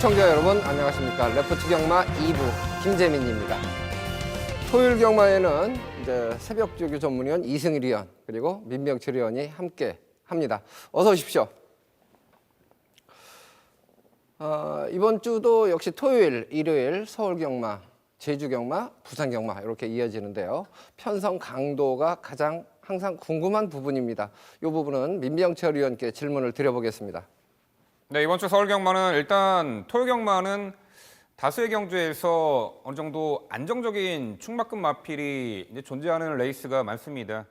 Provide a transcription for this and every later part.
시청자 여러분 안녕하십니까. 레포트 경마 2부 김재민입니다. 토요일 경마에는 이제 새벽조교 전문위원 이승일 위원 그리고 민병철 위원이 함께 합니다. 어서 오십시오. 이번 주도 역시 토요일, 일요일 서울 경마, 제주 경마, 부산 경마 이렇게 이어지는데요. 편성 강도가 가장 항상 궁금한 부분입니다. 이 부분은 민병철 위원께 질문을 드려보겠습니다. 네, 이번 주 서울 경마는 일단 토요 경마는 다수의 경주에서 어느 정도 안정적인 충막급 마필이 이제 존재하는 레이스가 많습니다.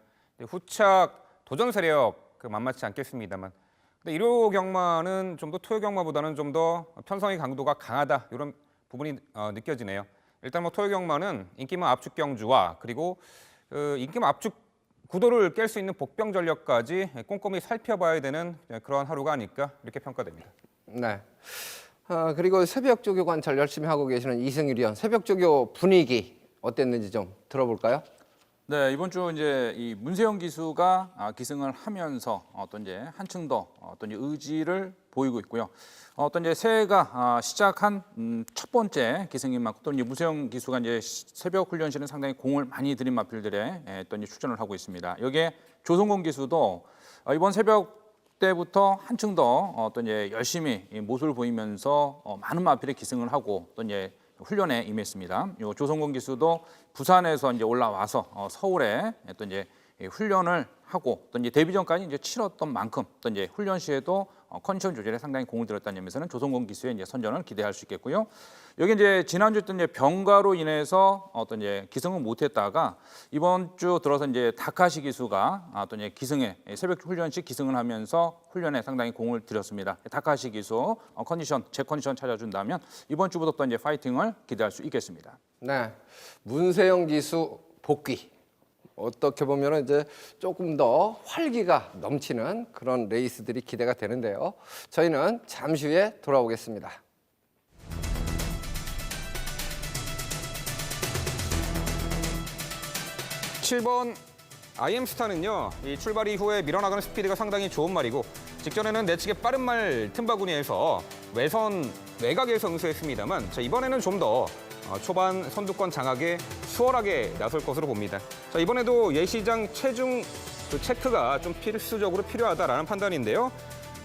후착 도전 세력 만만치 않겠습니다만, 근데 1호 경마는 좀 더 토요 경마보다는 좀 더 편성의 강도가 강하다 이런 부분이 느껴지네요. 일단 뭐 토요 경마는 인기만 압축 경주와 그리고 인기만 압축 구도를 깰 수 있는 복병 전력까지 꼼꼼히 살펴봐야 되는 그런 하루가 아닐까 이렇게 평가됩니다. 네. 그리고 새벽조교 관찰 열심히 하고 계시는 이승일 위원, 새벽조교 분위기 어땠는지 좀 들어볼까요? 네, 이번 주 이제 이 문세영 기수가 기승을 하면서 어떤 이제 한층 더 어떤 이제 의지를 보이고 있고요. 어떤 이제 새해가 시작한 첫 번째 기승인 만큼 또 이제 문세영 기수가 이제 새벽 훈련실은 상당히 공을 많이 들인 마필들에 또 이제 출전을 하고 있습니다. 여기에 조성곤 기수도 이번 새벽 때부터 한층 더 어떤 이제 열심히 모습을 보이면서 많은 마필에 기승을 하고 또 이제 훈련에 임했습니다. 요 조성곤 기수도 부산에서 이제 올라와서 서울에 또 이제 훈련을 하고 또 이제 데뷔전까지 이제 치렀던 만큼 또 이제 훈련 시에도 컨디션 조절에 상당히 공을 들였다는 점에서는 조성곤 기수의 이제 선전을 기대할 수 있겠고요. 여기 이제 지난주 때 이제 병가로 인해서 어떤 이제 기승을 못했다가 이번 주 들어서 이제 다카시 기수가 또 이제 기승에 새벽 훈련 시 기승을 하면서 훈련에 상당히 공을 들였습니다. 다카시 기수 제 컨디션 찾아준다면 이번 주부터 또 이제 파이팅을 기대할 수 있겠습니다. 네. 문세영 기수 복귀. 어떻게 보면 이제 조금 더 활기가 넘치는 그런 레이스들이 기대가 되는데요. 저희는 잠시 후에 돌아오겠습니다. (7번) IM스타는요, 이 출발 이후에 밀어나가는 스피드가 상당히 좋은 말이고 직전에는 내측의 빠른 말 틈바구니에서 외선 외곽에서 응수했습니다만 이번에는 좀 더 초반 선두권 장악에 수월하게 나설 것으로 봅니다. 이번에도 예시장 체중 체크가 좀 필수적으로 필요하다라는 판단인데요.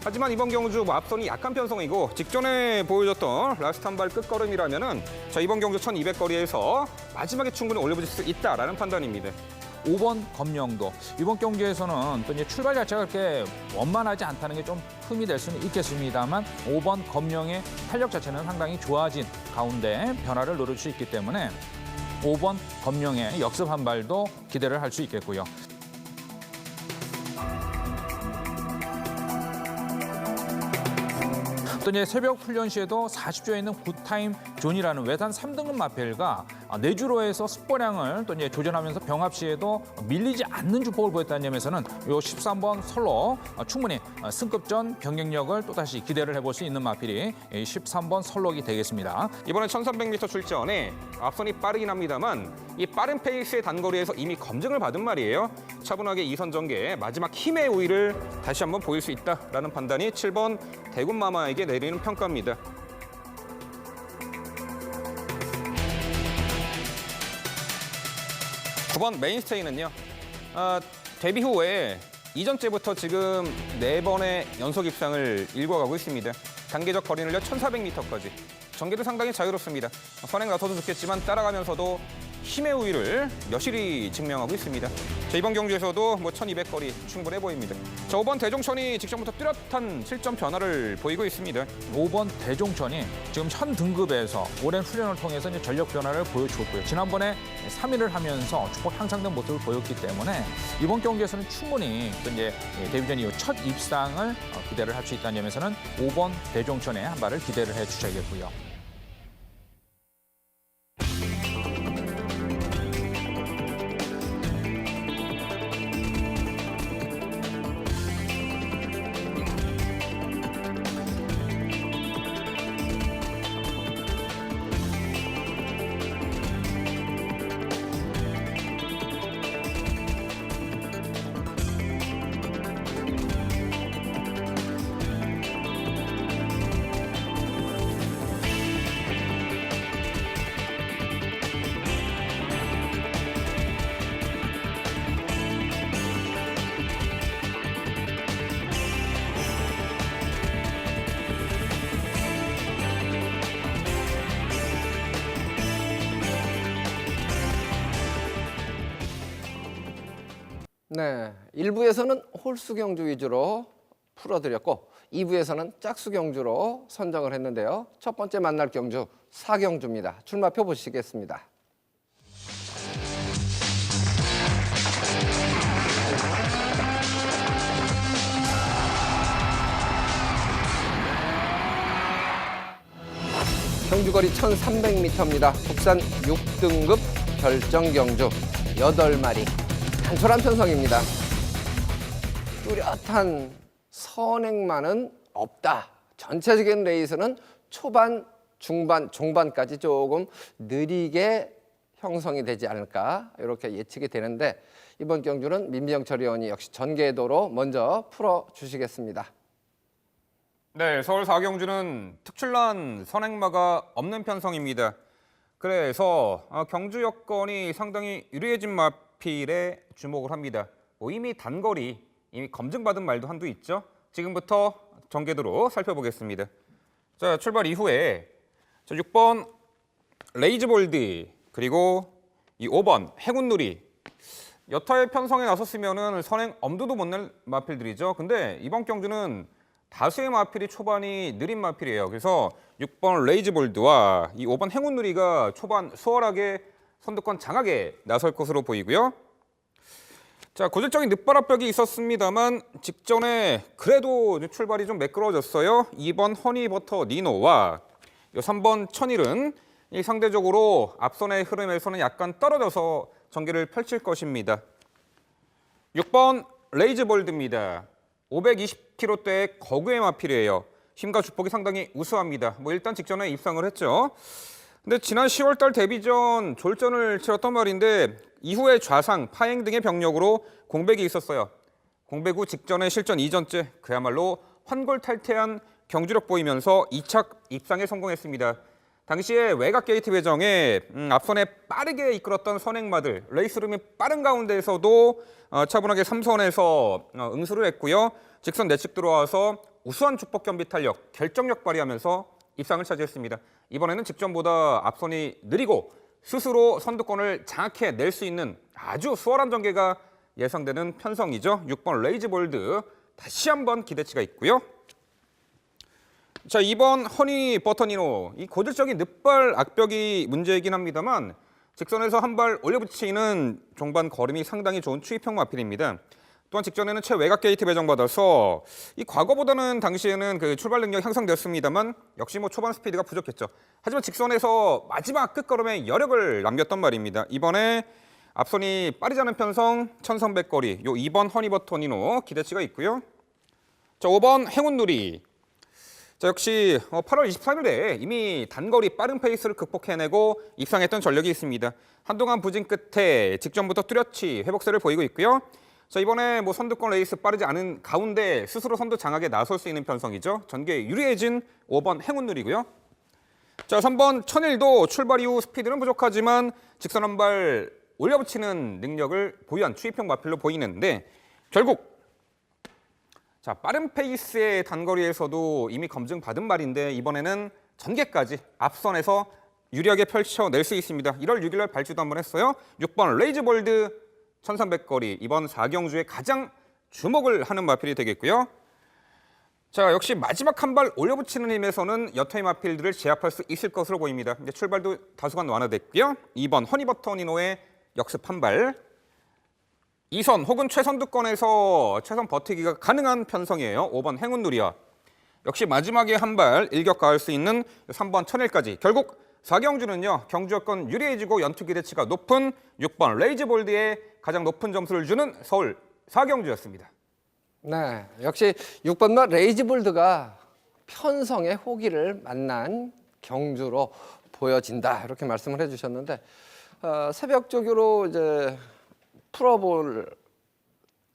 하지만 이번 경주 앞선이 약간 편성이고 직전에 보여줬던 라스트 한 발 끝걸음이라면은 이번 경주 1200거리에서 마지막에 충분히 올려볼 수 있다라는 판단입니다. 5번 검령도 이번 경기에서는 또 이제 출발 자체가 그렇게 원만하지 않다는 게 좀 흠이 될 수는 있겠습니다만 5번 검령의 탄력 자체는 상당히 좋아진 가운데 변화를 노릴 수 있기 때문에 5번 검령의 역습 한 발도 기대를 할 수 있겠고요. 또 이제 새벽 훈련 시에도 40조에 있는 굿타임 존이라는 외산 3등급 마필과 내주로에서 습보량을 또 이제 조절하면서 병합 시에도 밀리지 않는 주폭을 보였다는 점에서는 요 13번 설로 충분히 승급전 병행력을 또다시 기대를 해볼 수 있는 마필이 13번 설록이 되겠습니다. 이번에 1300m 출전에 앞선이 빠르긴 합니다만 이 빠른 페이스의 단거리에서 이미 검증을 받은 말이에요. 차분하게 2선 전개 마지막 힘의 우위를 다시 한번 보일 수 있다라는 판단이 7번 대군마마에게 내리는 평가입니다. (9번) 메인스테이는요, 데뷔 후에 이전째부터 지금 4번의 연속 입상을 일궈가고 있습니다. 단계적 거리는요 1400m까지. 전개도 상당히 자유롭습니다. 선행 나서도 좋겠지만 따라가면서도 힘의 우위를 여실히 증명하고 있습니다. 이번 경주에서도 1200거리 충분해 보입니다. 5번 대종천이 직전부터 뚜렷한 실점 변화를 보이고 있습니다. 5번 대종천이 지금 현 등급에서 오랜 훈련을 통해서 이제 전력 변화를 보여줬고요. 지난번에 3위를 하면서 주폭 향상된 모습을 보였기 때문에 이번 경기에서는 충분히 또 이제 데뷔전 이후 첫 입상을 기대를 할 수 있다는 점에서는 5번 대종천의 한 발을 기대를 해 주셔야겠고요. 네, 1부에서는 홀수 경주 위주로 풀어드렸고 2부에서는 짝수 경주로 선정을 했는데요. 첫 번째 만날 경주 4경주입니다. 출마표 보시겠습니다. 경주거리 1300m입니다. 국산 6등급 결정 경주 8마리. 단촐한 편성입니다. 뚜렷한 선행만은 없다. 전체적인 레이스는 초반, 중반, 종반까지 조금 느리게 형성이 되지 않을까 이렇게 예측이 되는데 이번 경주는 민병철 의원이 역시 전개도로 먼저 풀어주시겠습니다. 네, 서울 4경주는 특출난 선행마가 없는 편성입니다. 그래서 경주 여건이 상당히 유리해진 마필에 주목을 합니다. 이미 단거리, 이미 검증받은 말도 한두 있죠. 지금부터 전개도로 살펴보겠습니다. 자, 출발 이후에 6번 레이즈볼드 그리고 이 5번 행운누리 여타의 편성에 나섰으면은 선행 엄두도 못 낼 마필들이죠. 근데 이번 경주는 다수의 마필이 초반이 느린 마필이에요. 그래서 6번 레이즈볼드와 이 5번 행운누리가 초반 수월하게 선두권 장악에 나설 것으로 보이고요. 자, 고질적인 늑발 압력이 있었습니다만 직전에 그래도 출발이 좀 매끄러워졌어요. 2번 허니버터 니노와 3번 천일은 상대적으로 앞선의 흐름에서는 약간 떨어져서 전개를 펼칠 것입니다. 6번 레이즈볼드입니다. 520kg대의 거구의 마필이에요. 힘과 주폭이 상당히 우수합니다. 일단 직전에 입상을 했죠. 근데 지난 10월달 데뷔전 졸전을 치렀단 말인데 이후에 좌상, 파행 등의 병력으로 공백이 있었어요. 공백 후 직전에 실전 2전째 그야말로 환골탈태한 경주력 보이면서 2착 입상에 성공했습니다. 당시에 외곽 게이트 배정에 앞선에 빠르게 이끌었던 선행마들, 레이스 룸이 빠른 가운데에서도 차분하게 3선에서 응수를 했고요. 직선 내측 들어와서 우수한 주폭 겸비 탄력, 결정력 발휘하면서 입상을 차지했습니다. 이번에는 직전보다 앞선이 느리고 스스로 선두권을 장악해 낼 수 있는 아주 수월한 전개가 예상되는 편성이죠. 6번 레이즈볼드 다시 한번 기대치가 있고요. 자, 2번 허니 버터니노. 이 고질적인 늑발 악벽이 문제이긴 합니다만 직선에서 한 발 올려붙이는 종반 걸음이 상당히 좋은 추입형 마필입니다. 또한 직전에는 최외곽 게이트 배정받아서 이 과거보다는 당시에는 그 출발 능력 향상됐습니다만 역시 초반 스피드가 부족했죠. 하지만 직선에서 마지막 끝걸음에 여력을 남겼단 말입니다. 이번에 앞선이 빠르지 않은 편성 1300거리 요 2번 허니버터니노 기대치가 있고요. 자, 5번 행운누리. 자, 역시 8월 23일에 이미 단거리 빠른 페이스를 극복해내고 입상했던 전력이 있습니다. 한동안 부진 끝에 직전부터 뚜렷이 회복세를 보이고 있고요. 자, 이번에 선두권 레이스 빠르지 않은 가운데 스스로 선두 장악에 나설 수 있는 편성이죠. 전개에 유리해진 5번 행운누리고요. 자, 3번 천일도 출발 이후 스피드는 부족하지만 직선 한 발 올려붙이는 능력을 보유한 추입형 마필로 보이는데 결국 자, 빠른 페이스의 단거리에서도 이미 검증받은 말인데 이번에는 전개까지 앞선에서 유리하게 펼쳐낼 수 있습니다. 1월 6일 날 발주도 한번 했어요. 6번 레이즈볼드 1300거리 이번 4경주에 가장 주목을 하는 마필이 되겠고요. 자, 역시 마지막 한 발 올려붙이는 힘에서는 여타의 마필들을 제압할 수 있을 것으로 보입니다. 이제 출발도 다소간 완화됐고요. 2번 허니버터니노의 역습 한 발. 2선 혹은 최선두권에서 최선 버티기가 가능한 편성이에요. 5번 행운누리와 역시 마지막에 한 발 일격 가할 수 있는 3번 천일까지. 결국 4경주는요. 경주 여건 유리해지고 연투 기대치가 높은 6번 레이즈볼드에 가장 높은 점수를 주는 서울 4경주였습니다. 네, 역시 6번마 레이즈볼드가 편성의 호기를 만난 경주로 보여진다 이렇게 말씀을 해주셨는데 새벽적으로 이제 풀어볼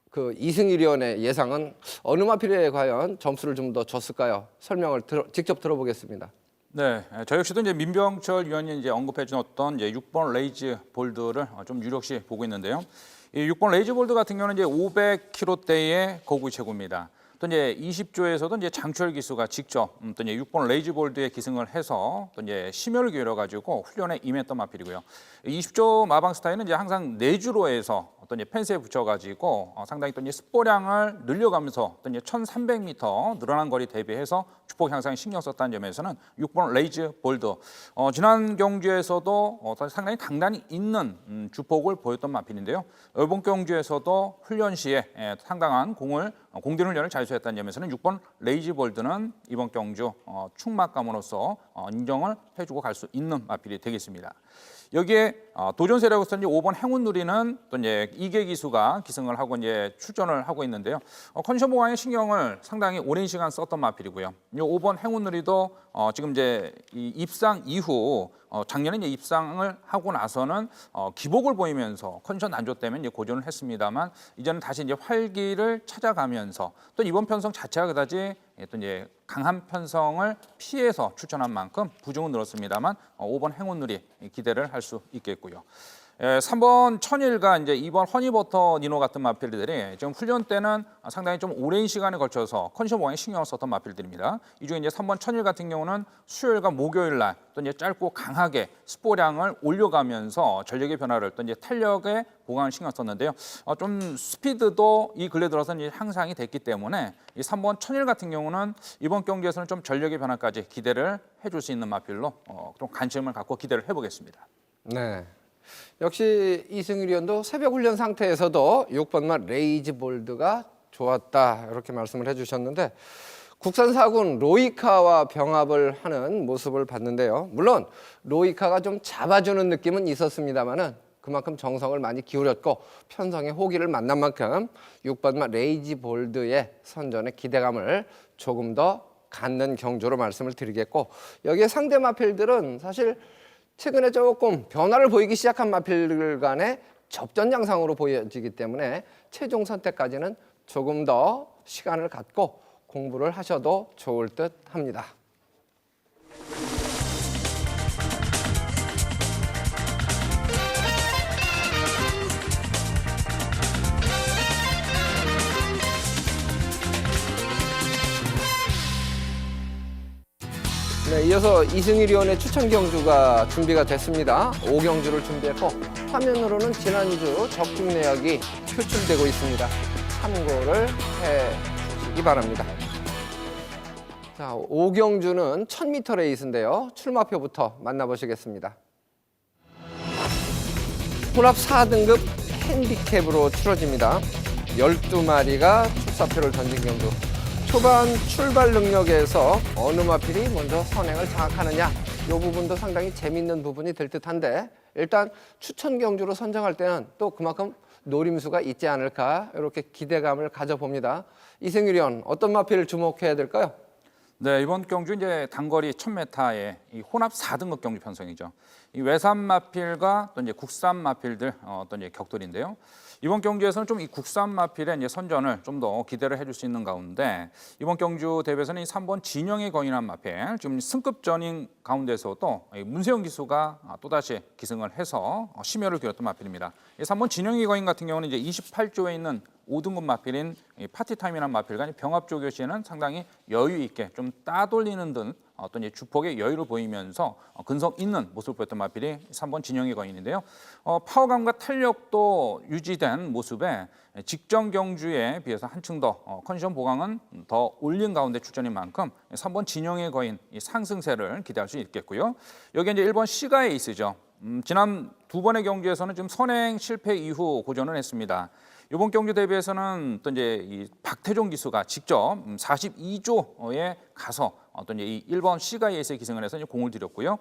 그 이승일위원의 예상은 어느 마필에 과연 점수를 좀 더 줬을까요? 설명을 직접 들어보겠습니다. 네, 저 역시도 이제 민병철 위원이 이제 언급해 주었던 이제 6번 레이즈 볼드를 좀 유력시 보고 있는데요. 이 6번 레이즈 볼드 같은 경우는 이제 500kg대의 거구 체구입니다. 또 이제 20조에서도 이제 장철 기수가 직접 또 이제 6번 레이즈볼드에 기승을 해서 또 이제 심혈을 기울여 가지고 훈련에 임했던 마필이고요. 20조 마방 스타일은 이제 항상 내주로에서 어떤 이제 펜스에 붙여가지고 상당히 또 이제 습보량을 늘려가면서 또 이제 1,300m 늘어난 거리 대비해서 주폭 향상에 신경 썼다는 점에서는 6번 레이즈 볼드 지난 경주에서도 상당히 강단이 있는 주폭을 보였던 마필인데요. 이번 경주에서도 훈련 시에 상당한 공든 훈련을 잘 수했다는 점에서는 6번 레이즈 볼드는 이번 경주 충막감으로서 인정을 해주고 갈 수 있는 마필이 되겠습니다. 여기에 도전 세력으로서 이제 5번 행운누리는 또 이제 이계 기수가 기승을 하고 이제 출전을 하고 있는데요. 컨디션 보강에 신경을 상당히 오랜 시간 썼던 마필이고요. 이 5번 행운누리도 지금 이제 이 입상 이후 작년에 이제 입상을 하고 나서는 기복을 보이면서 컨디션 난조 때문에 이제 고전을 했습니다만 이제는 다시 이제 활기를 찾아가면서 또 이번 편성 자체가 그다지 또 이제 강한 편성을 피해서 출전한 만큼 부중은 늘었습니다만 5번 행운누리 기대를 할 수 있겠고요. 3번 천일과 이제 2번 허니버터 니노 같은 마필들이 지금 훈련 때는 상당히 좀 오랜 시간에 걸쳐서 컨디션 보강에 신경을 썼던 마필들입니다. 이 중에 이제 3번 천일 같은 경우는 수요일과 목요일 날 또 이제 짧고 강하게 습보량을 올려가면서 전력의 변화를 또 이제 탄력에 보강을 신경 썼는데요. 좀 스피드도 이 근래 들어서 이제 향상이 됐기 때문에 이 3번 천일 같은 경우는 이번 경기에서는 좀 전력의 변화까지 기대를 해줄 수 있는 마필로 좀 관심을 갖고 기대를 해보겠습니다. 네. 역시 이승일 위원도 새벽 훈련 상태에서도 6번마 레이즈 볼드가 좋았다 이렇게 말씀을 해주셨는데 국산 4군 로이카와 병합을 하는 모습을 봤는데요. 물론 로이카가 좀 잡아주는 느낌은 있었습니다만은 그만큼 정성을 많이 기울였고 편성의 호기를 만난 만큼 6번마 레이즈 볼드의 선전에 기대감을 조금 더 갖는 경주로 말씀을 드리겠고 여기에 상대 마필들은 사실 최근에 조금 변화를 보이기 시작한 마필들 간의 접전 양상으로 보여지기 때문에 최종 선택까지는 조금 더 시간을 갖고 공부를 하셔도 좋을 듯 합니다. 네, 이어서 이승일 위원의 추천 경주가 준비가 됐습니다. 5경주를 준비했고 화면으로는 지난주 적중 내역이 표출되고 있습니다. 참고를 해주시기 바랍니다. 자, 5경주는 1000m 레이스인데요. 출마표부터 만나보시겠습니다. 혼합 4등급 핸디캡으로 치러집니다. 12마리가 출사표를 던진 경주. 초반 출발 능력에서 어느 마필이 먼저 선행을 장악하느냐 이 부분도 상당히 재밌는 부분이 될 듯한데 일단 추천 경주로 선정할 때는 또 그만큼 노림수가 있지 않을까 이렇게 기대감을 가져봅니다. 이승일 위원 어떤 마필을 주목해야 될까요? 네, 이번 경주 이제 단거리 1000m의 이 혼합 4등급 경주 편성이죠. 이 외산 마필과 또 이제 국산 마필들 어떤 이제 격돌인데요. 이번 경주에서는 좀 이 국산 마필의 이제 선전을 좀 더 기대를 해줄 수 있는 가운데 이번 경주 대회에서는 이 3번 진영의 거인한 마필 지금 승급전인 가운데서도 문세영 기수가 또다시 기승을 해서 심혈을 기울였던 마필입니다. 이 3번 진영의 거인 같은 경우는 이제 28조에 있는 5등급 마필인 파티타임이라는 마필과 병합 조교 시에는 상당히 여유 있게 좀 따돌리는 듯 어떤 주폭의 여유를 보이면서 근성 있는 모습을 보였던 마필이 3번 진영의 거인인데요. 파워감과 탄력도 유지된 모습에 직전 경주에 비해서 한층 더 컨디션 보강은 더 올린 가운데 출전인 만큼 3번 진영의 거인 이 상승세를 기대할 수 있겠고요. 여기 이제 1번 시가에 있으죠. 지난 두 번의 경주에서는 지금 선행 실패 이후 고전을 했습니다. 이번 경주 대비해서는 또 이제 이 박태종 기수가 직접 42조에 가서 어떤 이제 이 1번 시가이에스의 기승을 해서 이제 공을 들였고요.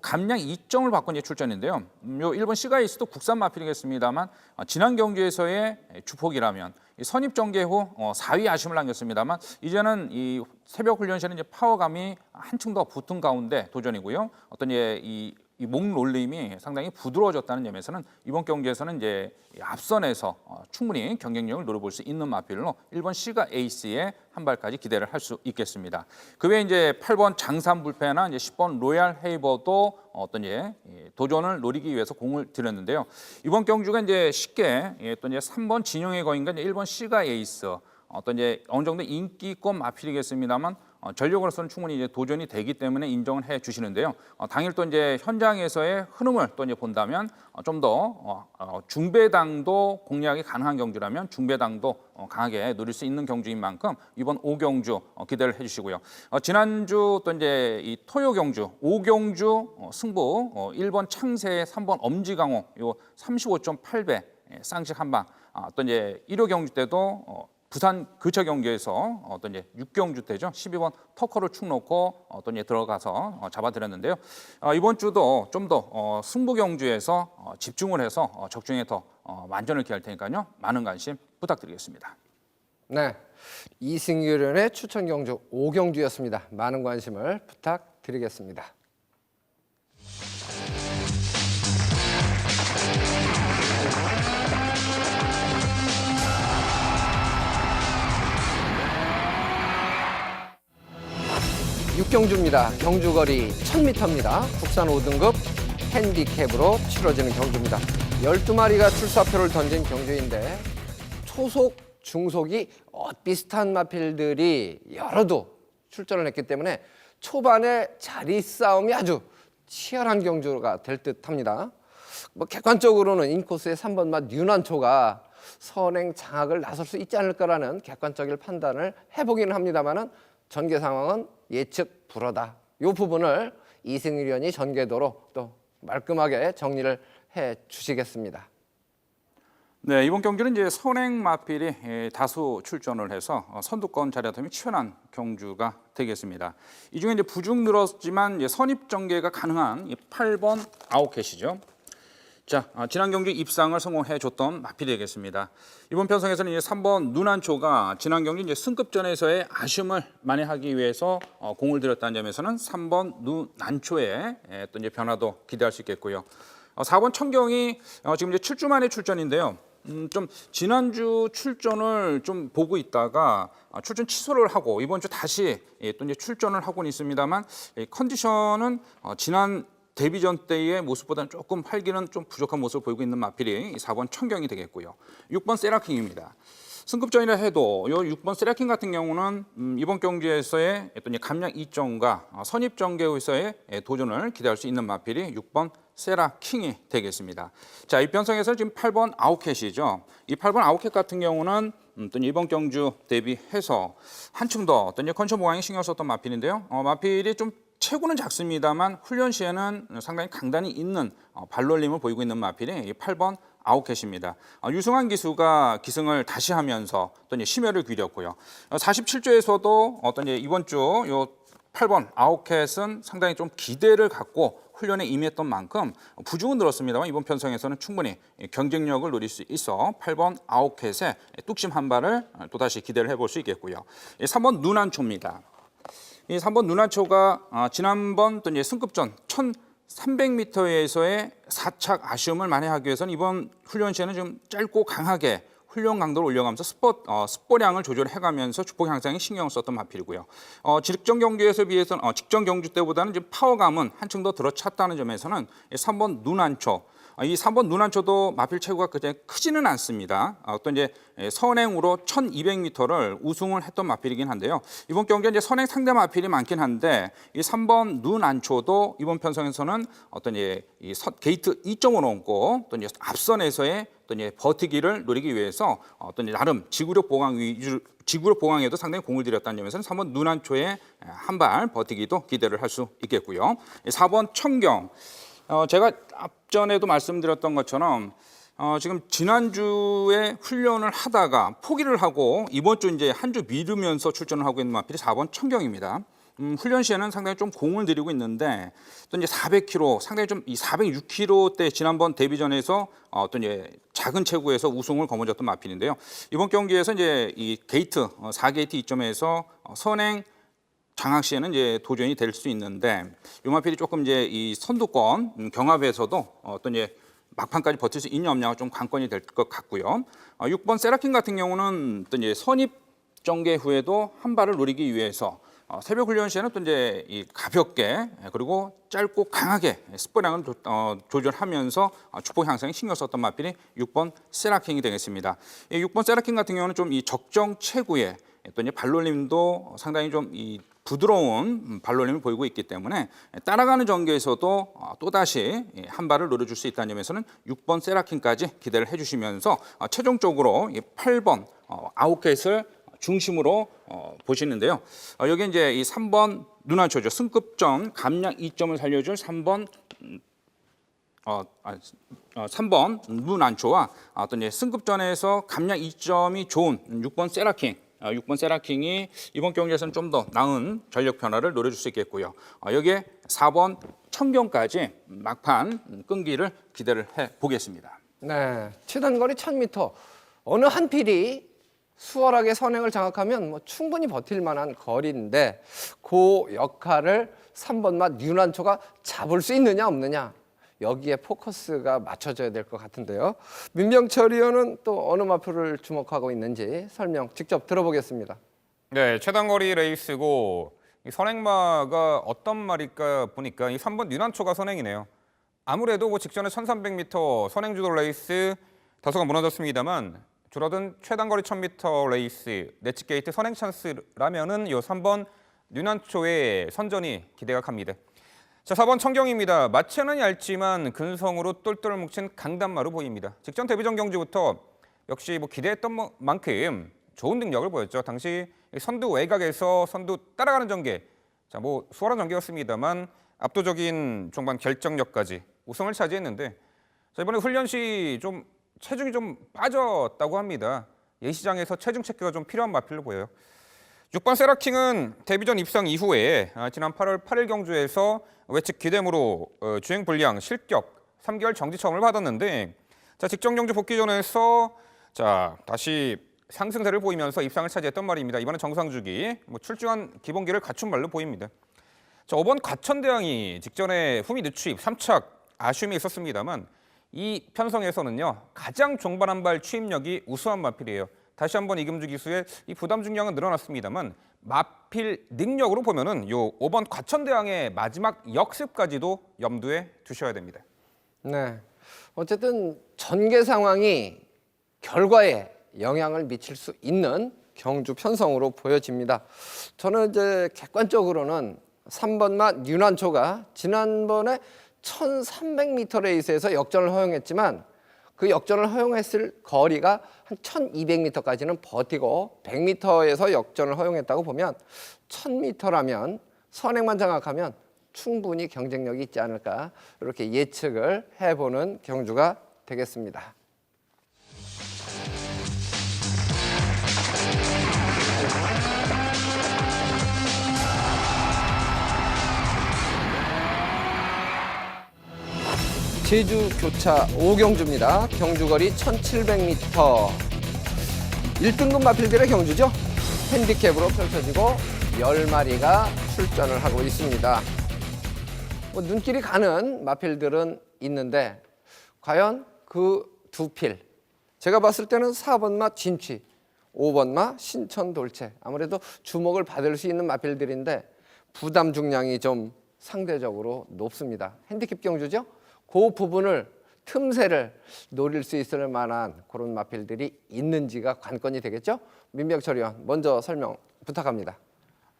감량 2점을 받고 이제 출전인데요. 요 1번 시가이에스도 국산 마필이겠습니다만 지난 경주에서의 주폭이라면 선입 전개 후 4위 아쉬움을 남겼습니다만 이제는 이 새벽 훈련실은 이제 파워감이 한층 더 붙은 가운데 도전이고요. 어떤 이 목 롤림이 상당히 부드러워졌다는 점에서는 이번 경기에서는 이제 앞선에서 충분히 경쟁력을 노려볼 수 있는 마필로 1번 시가 에이스의 한 발까지 기대를 할 수 있겠습니다. 그 외에 이제 8번 장산불패나 이제 10번 로얄 헤이버도 어떤 도전을 노리기 위해서 공을 들였는데요. 이번 경주가 이제 쉽게 또 이제 3번 진영의 거인과 이제 1번 시가 에이스 어떤 이제 어느 정도 인기권 마필이겠습니다만 전력으로서는 충분히 이제 도전이 되기 때문에 인정을 해 주시는데요. 당일 또 이제 현장에서의 흐름을 또 이제 본다면 좀 더 중배당도 공략이 가능한 경주라면 중배당도 강하게 누릴 수 있는 경주인 만큼 이번 5경주 기대를 해주시고요. 지난주 또 이제 이 토요 경주 5경주 승부 1번 창세 3번 엄지강호 요 35.8배 쌍식 한방 또 이제 1호 경주 때도 부산 근처 경기에서 어떤 이제 6경주 때죠. 12번 터커를 축 놓고 어떤 이제 들어가서 잡아드렸는데요. 이번 주도 좀 더 승부 경주에서 집중을 해서 적중에 더 만전을 기할 테니까요. 많은 관심 부탁드리겠습니다. 네, 이승규련의 추천 경주 5경주였습니다. 많은 관심을 부탁드리겠습니다. 육경주입니다. 경주거리 1000m입니다. 국산 5등급 핸디캡으로 치러지는 경주입니다. 12마리가 출사표를 던진 경주인데 초속, 중속이 비슷한 마필들이 여러도 출전을 했기 때문에 초반에 자리 싸움이 아주 치열한 경주가 될 듯합니다. 객관적으로는 인코스의 3번 맛 윤환초가 선행 장악을 나설 수 있지 않을까라는 객관적인 판단을 해보기는 합니다만은 전개 상황은 예측 불허다. 이 부분을 이승일위원이 전개도로 또 말끔하게 정리를 해 주시겠습니다. 네, 이번 경기는 이제 선행 마필이 다수 출전을 해서 선두권 자리다툼이 치열한 경주가 되겠습니다. 이 중에 이제 부중 늘었지만 이제 선입 전개가 가능한 8번 아웃캣이죠. 자, 지난 경기 입상을 성공해 줬던 마필이 되겠습니다. 이번 편성에서는 이제 3번 눈안초가 지난 경기 이제 승급전에서의 아쉬움을 만회하기 위해서 공을 들였다는 점에서는 3번 눈안초의 또 이제 변화도 기대할 수 있겠고요. 4번 청경이 지금 이제 7주 만에 출전인데요. 좀 지난주 출전을 좀 보고 있다가 출전 취소를 하고 이번 주 다시 또 이제 출전을 하고는 있습니다만 컨디션은 지난 데뷔전 때의 모습보다는 조금 활기는 좀 부족한 모습을 보이고 있는 마필이 4번 청경이 되겠고요. 6번 세라킹입니다. 승급전이라 해도 이 6번 세라킹 같은 경우는 이번 경기에서의 어떤 감량 2점과 선입 전개에서의 도전을 기대할 수 있는 마필이 6번 세라킹이 되겠습니다. 자, 이 편성에서 지금 8번 아웃캣이죠. 이 8번 아웃캣 같은 경우는 또 이번 경주 대비해서 한층 더 어떤 컨디션 보강에 신경 썼던 마필인데요. 마필이 좀 체구는 작습니다만 훈련 시에는 상당히 강단이 있는 발놀림을 보이고 있는 마필이 8번 아웃캣입니다. 유승환 기수가 기승을 다시 하면서 또 이제 심혈을 기울였고요. 47조에서도 어떤 이번 주 요 8번 아웃캣은 상당히 좀 기대를 갖고 훈련에 임했던 만큼 부중은 늘었습니다만 이번 편성에서는 충분히 경쟁력을 노릴 수 있어 8번 아웃캣에 뚝심 한 발을 또다시 기대를 해볼 수 있겠고요. 3번 눈안초입니다. 이 3번 눈안초가 지난번 또 이제 승급전 1300m에서의 4착 아쉬움을 만회하기 위해서는 이번 훈련 시에는 좀 짧고 강하게 훈련 강도를 올려가면서 스포량을 조절해가면서 주폭 향상에 신경을 썼던 마필이고요. 직전 경기에서 비해서는 직전 경주 때보다는 지금 파워감은 한층 더 들어찼다는 점에서는 3번 눈안초. 이 3번 눈안초도 마필 체구가 그렇게 크지는 않습니다. 어떤 이제 선행으로 1200m를 우승을 했던 마필이긴 한데요. 이번 경기에 이제 선행 상대 마필이 많긴 한데 이 3번 눈안초도 이번 편성에서는 어떤 이 게이트 2.5 넘고 또 이제 앞선에서의 또 이제 버티기를 노리기 위해서 어떤 나름 지구력 보강에도 상당히 공을 들였다는 점에서는 3번 눈안초의 한 발 버티기도 기대를 할 수 있겠고요. 4번 청경. 제가 앞전에도 말씀드렸던 것처럼 지금 지난주에 훈련을 하다가 포기를 하고 이번 주 이제 한 주 미루면서 출전을 하고 있는 마필이 4번 청경입니다. 훈련 시에는 상당히 좀 공을 들이고 있는데 또 이제 400km, 상당히 좀 이 406km 때 지난번 데뷔전에서 또 이제 작은 체구에서 우승을 거머쥐었던 마필인데요. 이번 경기에서 이제 이 게이트 4게이트 2점에서 선행 장악 시에는 이제 도전이 될 수 있는데 이 마필이 조금 이제 이 선두권 경합에서도 어떤 이제 막판까지 버틸 수 있냐 없냐가 좀 관건이 될 것 같고요. 6번 세라킨 같은 경우는 또 이제 선입 전개 후에도 한 발을 노리기 위해서 새벽 훈련 시에는 또 이제 이 가볍게 그리고 짧고 강하게 스프량을 조절하면서 축복 향상에 신경 썼던 마필이 6번 세라킹이 되겠습니다. 이 6번 세라킹 같은 경우는 좀 이 적정 체구에 또 이제 발놀림도 상당히 좀 이 부드러운 발놀림을 보이고 있기 때문에 따라가는 전개에서도 또다시 한 발을 노려줄 수 있다는 점에서는 6번 세라킹까지 기대를 해주시면서 최종적으로 이 8번 아웃겟을 중심으로 보시는데요. 여기 이제 이 3번 눈안초죠. 승급전 감량 2점을 살려줄 3번 3번 눈안초와 어떤 이제 승급전에서 감량 2점이 좋은 6번 세라킹. 6번 세라킹이 이번 경기에서는 좀 더 나은 전력 변화를 노려줄 수 있겠고요. 여기에 4번 청경까지 막판 끈기를 기대를 해보겠습니다. 네, 최단 거리 1000m. 어느 한 필이 수월하게 선행을 장악하면 뭐 충분히 버틸 만한 거리인데 그 역할을 3번 맛 윤환초가 잡을 수 있느냐 없느냐 여기에 포커스가 맞춰져야 될 것 같은데요. 민병철 의원은 또 어느 마표를 주목하고 있는지 설명 직접 들어보겠습니다. 네, 최단거리 레이스고 이 선행마가 어떤 말일까 보니까 이 3번 윤한초가 선행이네요. 아무래도 그 직전에 1300m 선행주도 레이스 다소가 무너졌습니다만 줄어든 최단거리 1000m 레이스 네츠게이트 선행 찬스라면은 이 3번 윤한초의 선전이 기대가 갑니다. 자, 4번 청경입니다. 마체는 얇지만 근성으로 똘똘 뭉친 강단마로 보입니다. 직전 데뷔전 경주부터 역시 뭐 기대했던 만큼 좋은 능력을 보였죠. 당시 선두 외곽에서 선두 따라가는 전개, 자, 뭐 수월한 전개였습니다만 압도적인 종반 결정력까지 우승을 차지했는데 자, 이번에 훈련 시 좀 체중이 좀 빠졌다고 합니다. 예시장에서 체중 체크가 좀 필요한 마필로 보여요. 6번 세라킹은 데뷔전 입상 이후에 지난 8월 8일 경주에서 외측 기대무로 주행 불량 실격 3개월 정지 처음을 받았는데 자, 직전 경주 복귀전에서 자, 다시 상승세를 보이면서 입상을 차지했던 말입니다. 이번엔 정상주기 뭐 출중한 기본기를 갖춘 말로 보입니다. 자, 5번 과천대왕이 직전에 후미 늦추입 3착 아쉬움이 있었습니다만 이 편성에서는요 가장 종반 한 발 추입력이 우수한 마필이에요. 다시 한번 이금주 기수의 이 부담 중량은 늘어났습니다만 마필 능력으로 보면은 요 5번 과천대왕의 마지막 역습까지도 염두에 두셔야 됩니다. 네, 어쨌든 전개 상황이 결과에 영향을 미칠 수 있는 경주 편성으로 보여집니다. 저는 이제 객관적으로는 3번 맛 윤환초가 지난번에 1300m 레이스에서 역전을 허용했지만 그 역전을 허용했을 거리가 한 1200m까지는 버티고 100m에서 역전을 허용했다고 보면 1000m라면 선행만 장악하면 충분히 경쟁력이 있지 않을까 이렇게 예측을 해보는 경주가 되겠습니다. 제주 교차 5경주입니다. 경주거리 1700m. 1등급 마필들의 경주죠. 핸디캡으로 펼쳐지고 10마리가 출전을 하고 있습니다. 뭐 눈길이 가는 마필들은 있는데 과연 그 두 필. 제가 봤을 때는 4번마 진취, 5번마 신천돌체. 아무래도 주목을 받을 수 있는 마필들인데 부담 중량이 좀 상대적으로 높습니다. 핸디캡 경주죠. 그 부분을 틈새를 노릴 수 있을 만한 그런 마필들이 있는지가 관건이 되겠죠. 민병철 의원 먼저 설명 부탁합니다.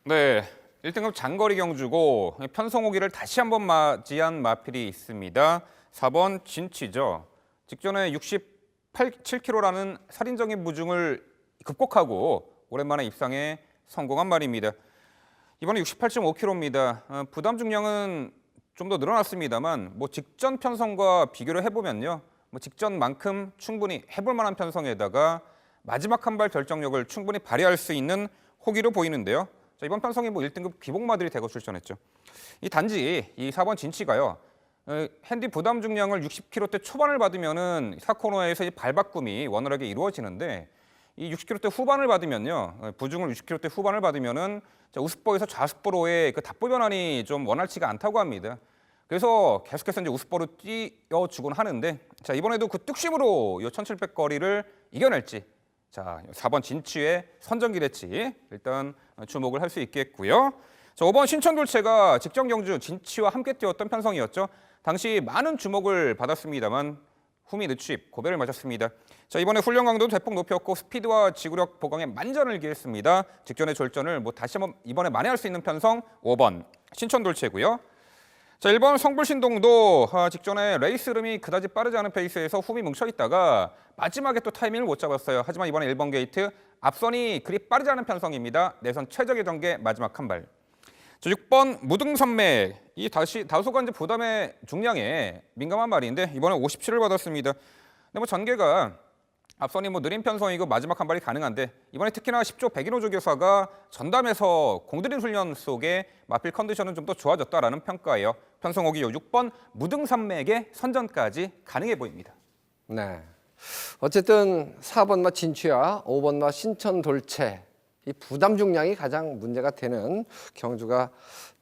네, 1등급 장거리 경주고 편성호기를 다시 한번 맞이한 마필이 있습니다. 4번 진취죠. 직전에 67kg라는 살인적인 무중을 극복하고 오랜만에 입상에 성공한 말입니다. 이번에 68.5kg입니다. 부담 중량은 좀 더 늘어났습니다만 뭐 직전 편성과 비교를 해보면요, 뭐 직전만큼 충분히 해볼 만한 편성에다가 마지막 한 발 결정력을 충분히 발휘할 수 있는 호기로 보이는데요. 자, 이번 편성이 뭐 1등급 기복마들이 대거 출전했죠. 이 단지 이 4번 진취가요, 핸디 부담 중량을 60kg대 초반을 받으면은 4코너에서 이 발바꿈이 원활하게 이루어지는데 이 60kg대 후반을 받으면요, 부중을 60kg대 후반을 받으면은 우스버에서 좌스버로의 그 답보 변환이 좀 원활치가 않다고 합니다. 그래서 계속해서 이제 우스버로 뛰어주곤 하는데 자, 이번에도 그 뚝심으로 이 1700 거리를 이겨낼지 자, 4번 진취의 선전기대치 일단 주목을 할 수 있겠고요. 자, 5번 신천돌체가 직전 경주 진치와 함께 뛰었던 편성이었죠. 당시 많은 주목을 받았습니다만 후미 늦추입 고배를 맞았습니다. 자, 이번에 훈련 강도도 대폭 높였고 스피드와 지구력 보강에 만전을 기했습니다. 직전의 졸전을 다시 한번 이번에 만회할 수 있는 편성 5번 신천돌체고요. 자, 1번 성불신동도 직전에 레이스 흐름이 그다지 빠르지 않은 페이스에서 훅이 뭉쳐있다가 마지막에 또 타이밍을 못 잡았어요. 하지만 이번에 1번 게이트 앞선이 그리 빠르지 않은 편성입니다. 내선 최적의 전개 마지막 한 발. 자, 6번 무등산맥. 이 다소가 이제 부담의 중량에 민감한 말인데 이번에 57을 받았습니다. 근데 전개가 앞선이 느린 편성이고 마지막 한 발이 가능한데 이번에 특히나 10조 백인호 조교사가 전담해서 공들인 훈련 속에 마필 컨디션은 좀 더 좋아졌다라는 평가예요. 편성 오기요 6번 무등산맥의 선전까지 가능해 보입니다. 네. 어쨌든 4번마 진취와 5번마 신천돌체 이 부담 중량이 가장 문제가 되는 경주가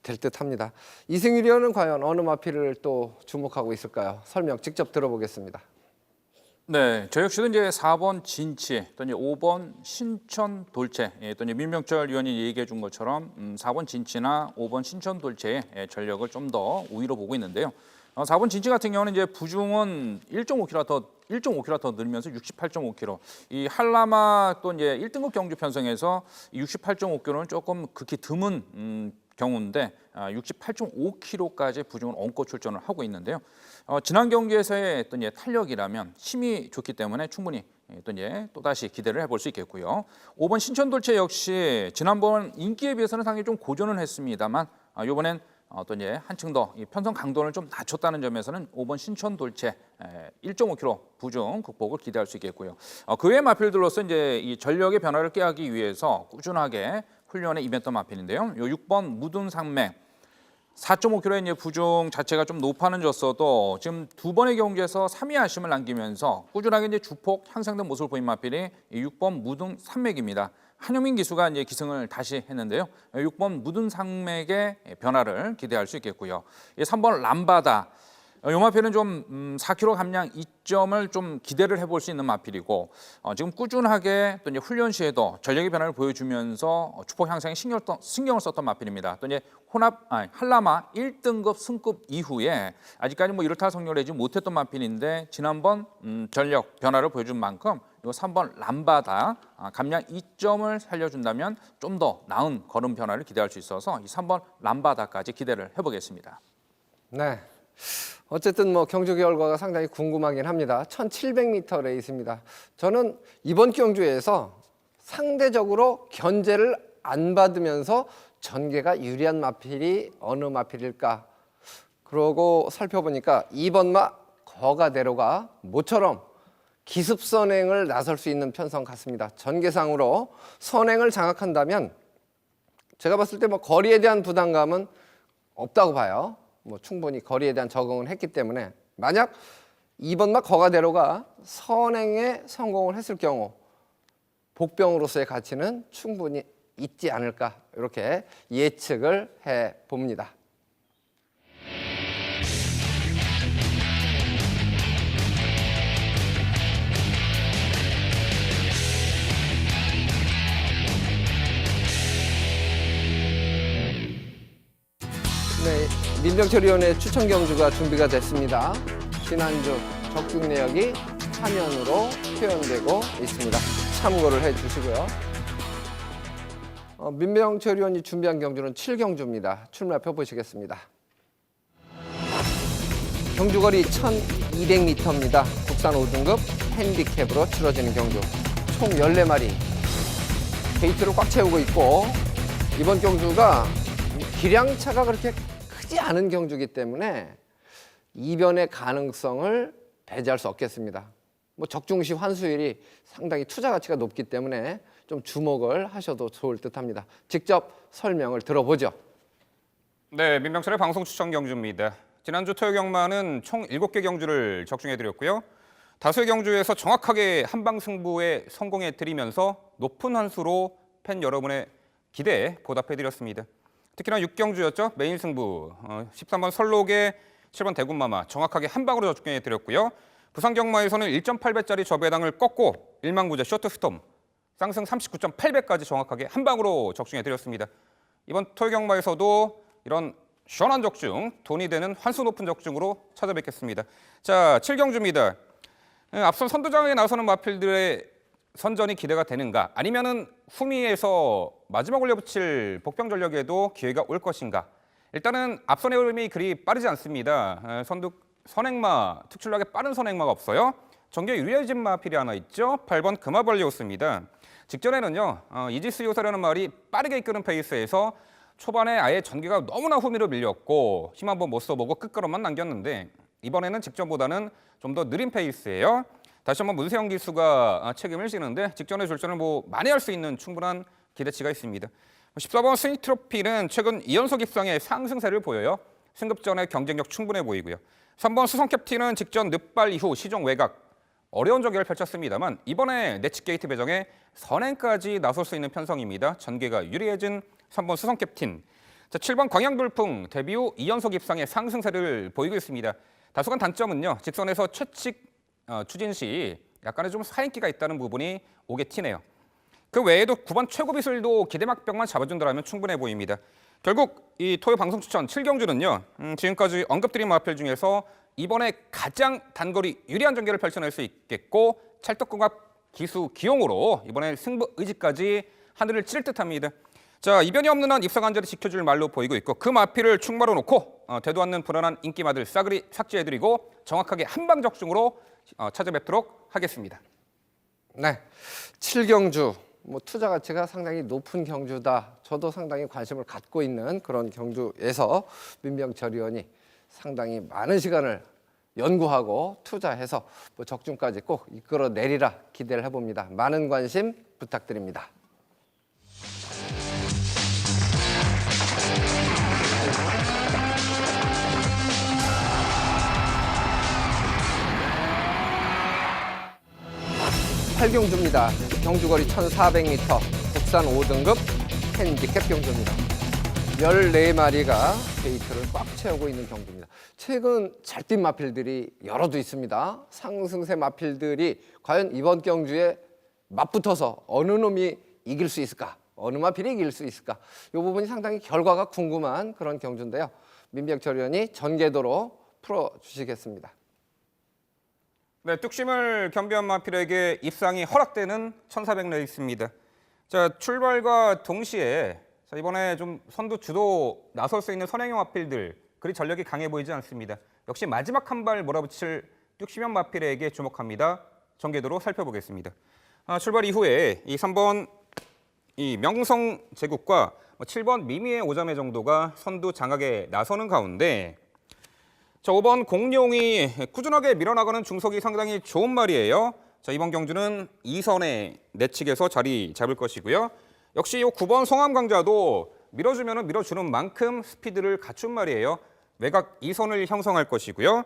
될 듯합니다. 이승일위원은 과연 어느 마필을 또 주목하고 있을까요? 설명 직접 들어보겠습니다. 네, 저 역시도 이제 4번 진치, 또 이제 5번 신천 돌체, 또 이제 민병철 위원이 얘기해 준 것처럼 4번 진치나 5번 신천 돌체의 전력을 좀 더 우위로 보고 있는데요. 4번 진치 같은 경우는 이제 부중은 1.5kg 더 늘면서 68.5kg. 이 한라마 또 이제 1등급 경주 편성에서 68.5kg는 조금 극히 드문 경우인데 68.5kg까지 부중을 얹고 출전을 하고 있는데요. 지난 경기에서의 또 이제 탄력이라면 힘이 좋기 때문에 충분히 또 다시 기대를 해볼 수 있겠고요. 5번 신천돌체 역시 지난번 인기에 비해서는 상당히 좀 고전은 했습니다만 이번엔 또 이제 한층 더 이 편성 강도를 좀 낮췄다는 점에서는 5번 신천돌체 1.5kg 부중 극복을 기대할 수 있겠고요. 그 외 마필들로서 이제 이 전력의 변화를 꾀하기 위해서 꾸준하게 훈련에 임했던 마필인데요. 요 6번 무등산맥 4.5kg의 이제 부중 자체가 좀 높아는 졌어도 지금 두 번의 경기에서 3위 아심을 남기면서 꾸준하게 이제 주폭 향상된 모습을 보인 마필이 6번 무등산맥입니다. 한효민 기수가 이제 기승을 다시 했는데요. 6번 무등산맥의 변화를 기대할 수 있겠고요. 3번 람바다. 이 마필은 좀 4kg 감량 이점을 좀 기대를 해볼 수 있는 마필이고 지금 꾸준하게 또 이제 훈련 시에도 전력의 변화를 보여주면서 주폭 향상에 신경을 썼던 마필입니다. 또 이제 한라마 1등급 승급 이후에 아직까지 이렇다 성료를 내지 못했던 마필인데 지난번 전력 변화를 보여준 만큼 이 3번 람바다 감량 2점을 살려준다면 좀 더 나은 걸음 변화를 기대할 수 있어서 이 3번 람바다까지 기대를 해보겠습니다. 네. 어쨌든 경주 결과가 상당히 궁금하긴 합니다. 1700m 레이스입니다. 저는 이번 경주에서 상대적으로 견제를 안 받으면서 전개가 유리한 마필이 어느 마필일까? 그러고 살펴보니까 2번마 거가대로가 모처럼 기습 선행을 나설 수 있는 편성 같습니다. 전개상으로 선행을 장악한다면 제가 봤을 때 거리에 대한 부담감은 없다고 봐요. 충분히 거리에 대한 적응을 했기 때문에 만약 2번마 거가대로가 선행에 성공을 했을 경우 복병으로서의 가치는 충분히 있지 않을까 이렇게 예측을 해봅니다. 네, 민병철 위원의 추천 경주가 준비가 됐습니다. 지난주 적중 내역이 화면으로 표현되고 있습니다. 참고를 해주시고요. 민병철 위원이 준비한 경주는 7경주입니다. 출마표 보시겠습니다. 경주거리 1200m입니다. 국산 5등급 핸디캡으로 치러지는 경주. 총 14마리 게이트를 꽉 채우고 있고 이번 경주가 기량차가 그렇게 크지 않은 경주이기 때문에 이변의 가능성을 배제할 수 없겠습니다. 적중시 환수율이 상당히 투자 가치가 높기 때문에 좀 주목을 하셔도 좋을 듯합니다. 직접 설명을 들어보죠. 네, 민병철의 방송 추천 경주입니다. 지난주 토요 경마는 총 7개 경주를 적중해드렸고요. 다수의 경주에서 정확하게 한방 승부에 성공해드리면서 높은 환수로 팬 여러분의 기대에 보답해드렸습니다. 특히나 6경주였죠. 메인 승부 13번 설록에 7번 대군마마 정확하게 한 방으로 적중해드렸고요. 부산 경마에서는 1.8배짜리 저배당을 꺾고 1만구제 쇼트스톰 상승 39.8배까지 정확하게 한 방으로 적중해드렸습니다. 이번 토요경마에서도 이런 시원한 적중, 돈이 되는 환수 높은 적중으로 찾아뵙겠습니다. 자, 7경주입니다. 앞선 선두장에 나서는 마필들의 선전이 기대가 되는가? 아니면은 후미에서 마지막 올려붙일 복병 전력에도 기회가 올 것인가? 일단은 앞선의 흐름이 그리 빠르지 않습니다. 선행마, 특출나게 빠른 선행마가 없어요. 전개 유리해진 마필이 하나 있죠. 8번 금화벌리오스입니다. 직전에는요, 이지스 요사라는 말이 빠르게 이끄는 페이스에서 초반에 아예 전개가 너무나 후미로 밀렸고 힘 한번 못 써보고 끝걸음만 남겼는데 이번에는 직전보다는 좀 더 느린 페이스예요. 다시 한번 문세영 기수가 책임을 지는데 직전의 출전을 만회할 수 있는 충분한 기대치가 있습니다. 14번 스니트로필은 최근 2연속 입상의 상승세를 보여요. 승급전의 경쟁력 충분해 보이고요. 3번 수성 캡틴은 직전 늑발 이후 시종 외곽 어려운 전개를 펼쳤습니다만 이번에 네치 게이트 배정에 선행까지 나설 수 있는 편성입니다. 전개가 유리해진 3번 수성 캡틴. 자, 7번 광양돌풍 데뷔 후 2연속 입상의 상승세를 보이고 있습니다. 다소간 단점은요. 직선에서 최측 추진 시 약간의 좀 사인기가 있다는 부분이 오게 티네요. 그 외에도 9번 최고 비술도 기대막벽만 잡아준다면 충분해 보입니다. 결국 이 토요 방송 추천 7경주는요. 지금까지 언급드린 마필 중에서 이번에 가장 단거리 유리한 전개를 펼쳐낼 수 있겠고 찰떡궁합 기수 기용으로 이번에 승부 의지까지 하늘을 찌를 듯합니다. 자, 이변이 없는 한 입상 안전을 지켜줄 말로 보이고 있고 그 마필을 충마로 놓고 되도 않는 불안한 인기마들 싸그리 삭제해드리고 정확하게 한방 적중으로 찾아뵙도록 하겠습니다. 네, 7경주 투자 가치가 상당히 높은 경주다. 저도 상당히 관심을 갖고 있는 그런 경주에서 민병철 의원이 상당히 많은 시간을 연구하고 투자해서 적중까지 꼭 이끌어내리라 기대를 해봅니다. 많은 관심 부탁드립니다. 경주입니다. 경주거리 1,400m, 국산 5등급 핸디캡 경주입니다. 14마리가 게이트를 꽉 채우고 있는 경주입니다. 최근 잘 뛴 마필들이 여러도 있습니다. 상승세 마필들이 과연 이번 경주에 맞붙어서 어느 놈이 이길 수 있을까? 어느 마필이 이길 수 있을까? 이 부분이 상당히 결과가 궁금한 그런 경주인데요. 민병철 의원이 전개도로 풀어주시겠습니다. 네, 뚝심을 겸비한 마필에게 입상이 허락되는 1400 레이스입니다. 자, 출발과 동시에 이번에 좀 선두 주도 나설 수 있는 선행형 마필들 그리 전력이 강해 보이지 않습니다. 역시 마지막 한 발 몰아붙일 뚝심형 마필에게 주목합니다. 전개도로 살펴보겠습니다. 출발 이후에 이 3번 이 명성 제국과 7번 미미의 오자매 정도가 선두 장악에 나서는 가운데 자, 5번 공룡이 꾸준하게 밀어나가는 중속이 상당히 좋은 말이에요. 자, 이번 경주는 2선의 내측에서 자리 잡을 것이고요. 역시 이 9번 송암강자도 밀어주면 밀어주는 만큼 스피드를 갖춘 말이에요. 외곽 2선을 형성할 것이고요.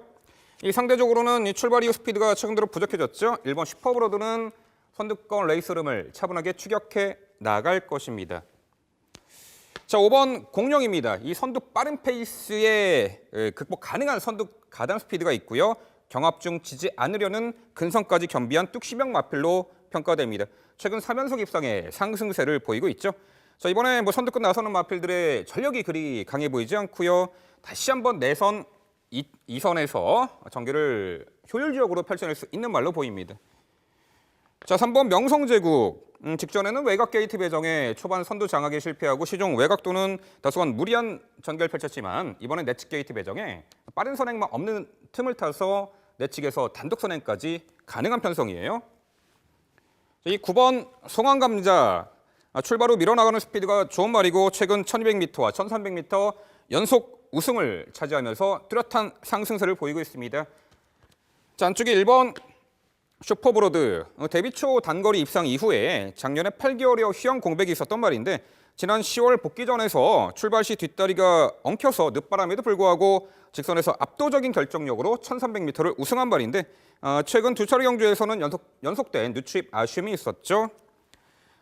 이 상대적으로는 이 출발 이후 스피드가 최근 들어 부족해졌죠. 1번 슈퍼브로드는 선두권 레이스 흐름을 차분하게 추격해 나갈 것입니다. 자, 5번 공룡입니다. 이 선두 빠른 페이스에 극복 가능한 선두 가담 스피드가 있고요. 경합 중 지지 않으려는 근성까지 겸비한 뚝심형 마필로 평가됩니다. 최근 3연속 입상의 상승세를 보이고 있죠. 자, 이번에 선두권 나서는 마필들의 전력이 그리 강해 보이지 않고요. 다시 한번 내선 2선에서 전개를 효율적으로 펼쳐낼 수 있는 말로 보입니다. 자, 3번 명성제국. 직전에는 외곽 게이트 배정에 초반 선두 장악에 실패하고 시종 외곽도는 다소간 무리한 전개를 펼쳤지만 이번엔 내측 게이트 배정에 빠른 선행만 없는 틈을 타서 내측에서 단독 선행까지 가능한 편성이에요. 이 9번 송암감자 출발 후 밀어나가는 스피드가 좋은 말이고 최근 1200m와 1300m 연속 우승을 차지하면서 뚜렷한 상승세를 보이고 있습니다. 자, 안쪽에 1번 슈퍼브로드 데뷔 초 단거리 입상 이후에 작년에 8개월여 휴양 공백이 있었던 말인데 지난 10월 복귀전에서 출발 시 뒷다리가 엉켜서 늦바람에도 불구하고 직선에서 압도적인 결정력으로 1300m를 우승한 말인데 최근 두 차례 경주에서는 연속된 늦추입 아쉬움이 있었죠.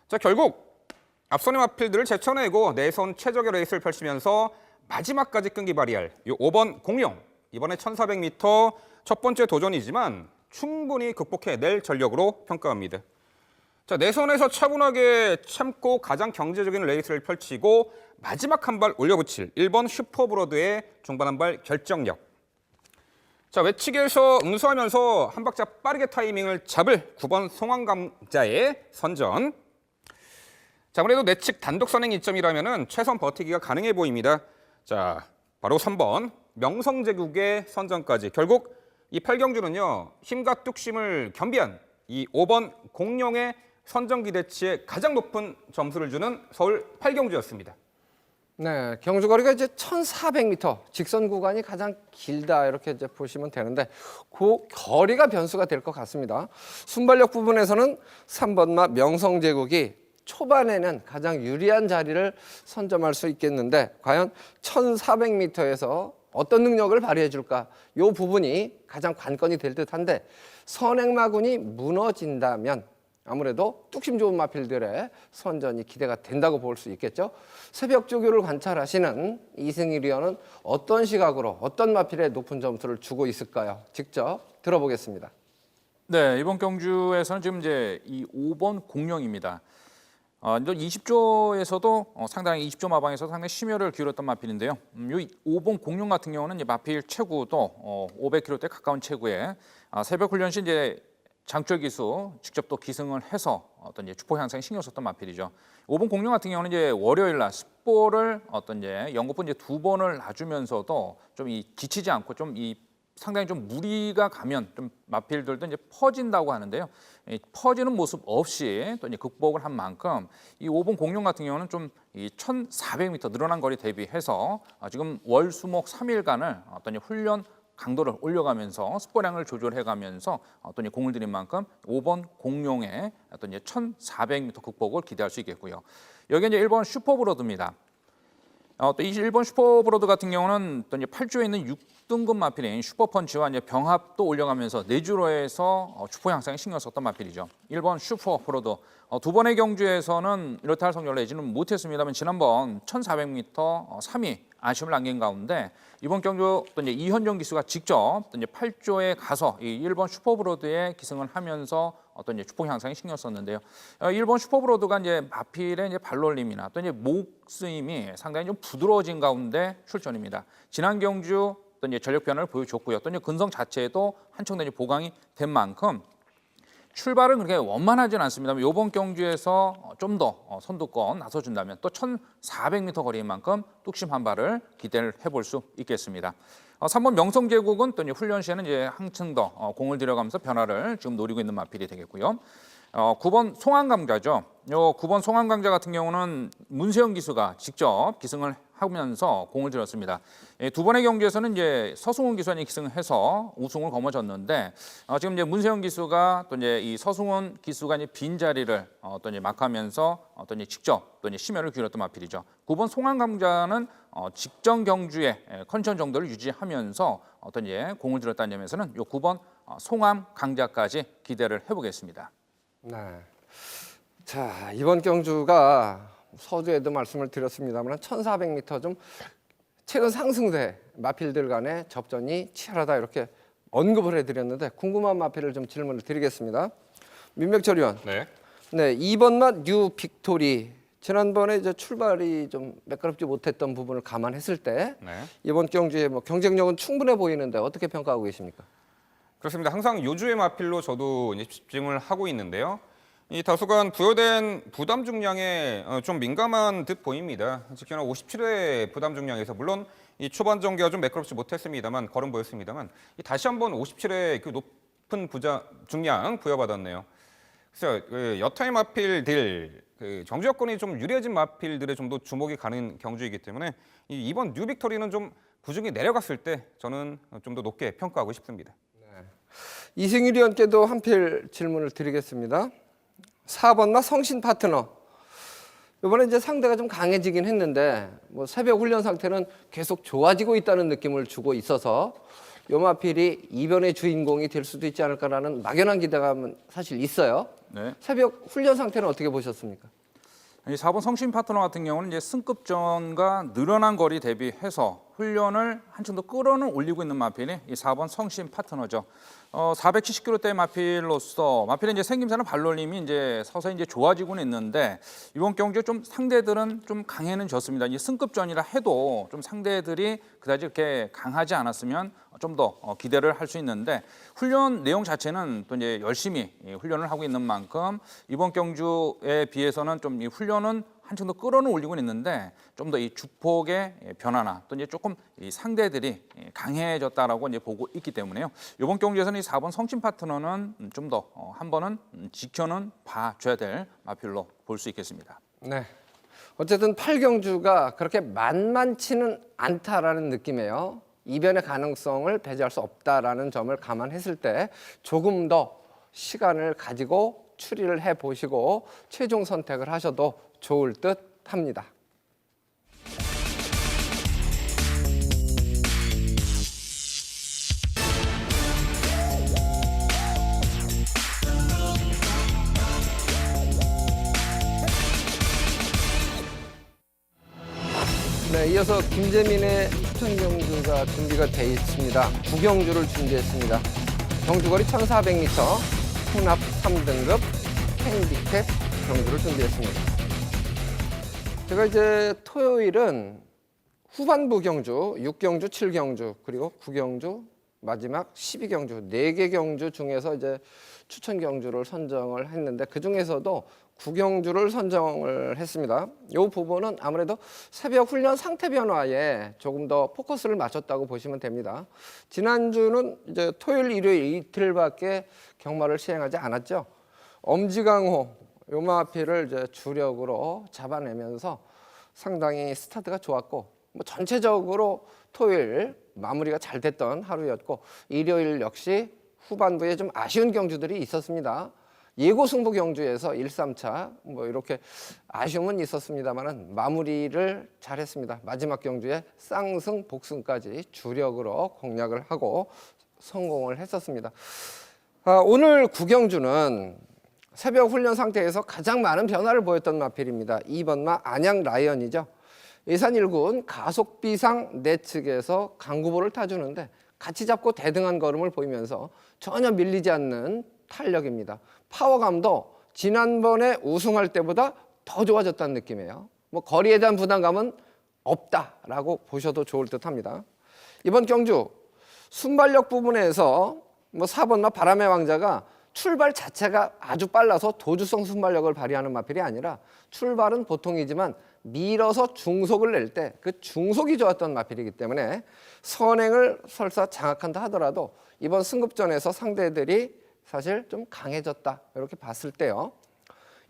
자, 결국 앞선의 마필들을 제쳐내고 내선 최적의 레이스를 펼치면서 마지막까지 끈기 발휘할 이 5번 공룡 이번에 1400m 첫 번째 도전이지만 충분히 극복해낼 전력으로 평가합니다. 자, 내선에서 차분하게 참고 가장 경제적인 레이스를 펼치고 마지막 한 발 올려붙일 1번 슈퍼브로드의 중반 한 발 결정력. 자, 외측에서 응수하면서 한 박자 빠르게 타이밍을 잡을 9번 송황감자의 선전. 자, 아무래도 내측 단독 선행 이점이라면은 최선 버티기가 가능해 보입니다. 자, 바로 3번 명성제국의 선전까지. 결국 이 8경주는요, 힘과 뚝심을 겸비한 이 5번 공룡의 선전 기대치에 가장 높은 점수를 주는 서울 8경주였습니다. 네, 경주 거리가 이제 1,400m, 직선 구간이 가장 길다 이렇게 이제 보시면 되는데 그 거리가 변수가 될 것 같습니다. 순발력 부분에서는 3번마 명성제국이 초반에는 가장 유리한 자리를 선점할 수 있겠는데 과연 1,400m에서 어떤 능력을 발휘해 줄까? 이 부분이 가장 관건이 될 듯한데 선행마군이 무너진다면 아무래도 뚝심 좋은 마필들의 선전이 기대가 된다고 볼 수 있겠죠. 새벽 조교를 관찰하시는 이승일 위원은 어떤 시각으로 어떤 마필에 높은 점수를 주고 있을까요? 직접 들어보겠습니다. 네, 이번 경주에서는 지금 이제 이 5번 공룡입니다. 이제 20조에서도 상당히 20조 마방에서 상당히 심혈을 기울였던 마필인데요. 이 5번 공룡 같은 경우는 이제 마필 체구도 500kg대 가까운 체구에 새벽 훈련 시 이제 장출 기수 직접 또 기승을 해서 어떤 이제 주포 향상에 신경 썼던 마필이죠. 5번 공룡 같은 경우는 이제 월요일 날 습보를 어떤 이제 연거푸 이제 2번을 놔주면서도 좀 이 지치지 않고 좀 이 상당히 좀 무리가 가면 좀 마필들도 이제 퍼진다고 하는데요. 이 퍼지는 모습 없이 또 이제 극복을 한 만큼 이 5번 공룡 같은 경우는 좀 이 1,400m 늘어난 거리 대비해서 지금 월, 수목 3일간을 어떤 훈련 강도를 올려가면서 습보량을 조절해가면서 어떤 공을 들인 만큼 5번 공룡의 어떤 1,400m 극복을 기대할 수 있겠고요. 여기 이제 1번 슈퍼브로드입니다. 또 21번 슈퍼브로드 같은 경우는 또 이제 8조에 있는 6등급 마필인 슈퍼펀치와 이제 병합도 올려가면서 내주로에서 주포 향상에 신경 썼던 마필이죠. 1번 슈퍼브로드 두 번의 경주에서는 이렇다 할 성적을 내지는 못했습니다만 지난번 1,400m 3위 아쉬움을 남긴 가운데 이번 경주 또 이제 이현정 기수가 직접 또 이제 8조에 가서 이 1번 슈퍼브로드에 기승을 하면서 어떤 이제 주포 향상에 신경 썼는데요. 1번 슈퍼브로드가 이제 마필의 이제 발놀림이나 또 이제 목 쓰임이 상당히 좀 부드러워진 가운데 출전입니다. 지난 경주 또 이제 전력 변화를 보여줬고요. 또 이제 근성 자체에도 한층 더 이제 보강이 된 만큼 출발은 그렇게 원만하지는 않습니다만 이번 경주에서 좀 더 선두권 나서준다면 또 1,400m 거리인 만큼 뚝심 한 발을 기대를 해볼 수 있겠습니다. 3번 명성제국은 또 이제 훈련 시에는 이제 한층 더 공을 들여가면서 변화를 지금 노리고 있는 마필이 되겠고요. 9번 송황감자죠. 요 9번 송황감자 같은 경우는 문세영 기수가 직접 기승을 하면서 공을 들였습니다. 두 번의 경주에서는 이제 서승훈 기수가 기승을 해서 우승을 거머쥐었는데 지금 이제 문세영 기수가 또 이제 이 서승훈 기수가 이제 빈 자리를 또 이제 막하면서 또 이제 직접 또 이제 심혈을 기울였던 마필이죠. 9번 송황감자는 직전 경주의 컨디션 정도를 유지하면서 어떤 이제 공을 들였다는 점에서는 요 9번 송황강자까지 기대를 해보겠습니다. 네. 자, 이번 경주가 서두에도 말씀을 드렸습니다만 1,400m 좀 최근 상승세 마필들 간의 접전이 치열하다 이렇게 언급을 해드렸는데 궁금한 마필을 좀 질문을 드리겠습니다. 민백철 의원. 네. 네, 2번맛 뉴 빅토리. 지난번에 이제 출발이 좀 매끄럽지 못했던 부분을 감안했을 때 네. 이번 경주에 뭐 경쟁력은 충분해 보이는데 어떻게 평가하고 계십니까? 그렇습니다. 항상 요주의 마필로 저도 이제 집중을 하고 있는데요. 이 다소간 부여된 부담 중량에 좀 민감한 듯 보입니다. 특히나 57회 부담 중량에서 물론 이 초반 전개가 좀 매끄럽지 못했습니다만 걸음 보였습니다만 다시 한번 57회 그 높은 중량 부여받았네요. 그래서 그 여타의 마필들 그 정주 여건이 좀 유리해진 마필들의 좀 더 주목이 가는 경주이기 때문에 이번 뉴 빅토리는 좀 부중이 내려갔을 때 저는 좀 더 높게 평가하고 싶습니다. 이승일 의원께도 한 필 질문을 드리겠습니다. 4번마 성신 파트너. 이번에 이제 상대가 좀 강해지긴 했는데 뭐 새벽 훈련 상태는 계속 좋아지고 있다는 느낌을 주고 있어서 요 마필이 이번의 주인공이 될 수도 있지 않을까라는 막연한 기대감은 사실 있어요. 네. 새벽 훈련 상태는 어떻게 보셨습니까? 이 4번 성신 파트너 같은 경우는 이제 승급전과 늘어난 거리 대비해서 훈련을 한층 더 끌어는 올리고 있는 마필이 이 4번 성심 파트너죠. 470kg대 마필로서 마필의 이제 생김새나 발놀림이 이제 서서히 이제 좋아지고는 있는데 이번 경기에 좀 상대들은 좀 강해는 졌습니다. 이 승급전이라 해도 좀 상대들이 그다지 이렇게 강하지 않았으면 좀 더 기대를 할 수 있는데 훈련 내용 자체는 또 이제 열심히 훈련을 하고 있는 만큼 이번 경주에 비해서는 좀 이 훈련은 한층 더 끌어는 올리고 있는데 좀 더 이 주폭의 변화나 또 이제 조금 이 상대들이 강해졌다라고 이제 보고 있기 때문에요. 이번 경기에서는 이 4번 성심 파트너는 좀 더 한 번은 지켜는 봐줘야 될 마필로 볼 수 있겠습니다. 네. 어쨌든 8경주가 그렇게 만만치는 않다라는 느낌이에요. 이변의 가능성을 배제할 수 없다라는 점을 감안했을 때 조금 더 시간을 가지고 추리를 해보시고 최종 선택을 하셔도 좋을 듯 합니다. 네, 이어서 김재민의 추천 경주가 준비가 되어 있습니다. 9경주를 준비했습니다. 경주거리 1400m, 혼합 3등급, 핸디캡 경주를 준비했습니다. 제가 이제 토요일은 후반부 경주, 6경주, 7경주, 그리고 9경주, 마지막 12경주, 4개 경주 중에서 이제 추천 경주를 선정을 했는데 그 중에서도 9경주를 선정을 했습니다. 이 부분은 아무래도 새벽 훈련 상태 변화에 조금 더 포커스를 맞췄다고 보시면 됩니다. 지난주는 이제 토요일, 일요일 이틀밖에 경마를 시행하지 않았죠. 엄지강호 요마피를 이제 주력으로 잡아내면서 상당히 스타트가 좋았고 뭐 전체적으로 토요일 마무리가 잘 됐던 하루였고 일요일 역시 후반부에 좀 아쉬운 경주들이 있었습니다. 예고 승부 경주에서 1, 3차 뭐 이렇게 아쉬움은 있었습니다만은 마무리를 잘했습니다. 마지막 경주에 쌍승, 복승까지 주력으로 공략을 하고 성공을 했었습니다. 오늘 9경주는 새벽 훈련 상태에서 가장 많은 변화를 보였던 마필입니다. 2번 마 안양 라이언이죠. 예산 1군 가속비상 내측에서 강구보를 타주는데 같이 잡고 대등한 걸음을 보이면서 전혀 밀리지 않는 탄력입니다. 파워감도 지난번에 우승할 때보다 더 좋아졌다는 느낌이에요. 뭐 거리에 대한 부담감은 없다라고 보셔도 좋을 듯합니다. 이번 경주 순발력 부분에서 뭐 4번 마 바람의 왕자가 출발 자체가 아주 빨라서 도주성 순발력을 발휘하는 마필이 아니라 출발은 보통이지만 밀어서 중속을 낼 때 그 중속이 좋았던 마필이기 때문에 선행을 설사 장악한다 하더라도 이번 승급전에서 상대들이 사실 좀 강해졌다 이렇게 봤을 때요.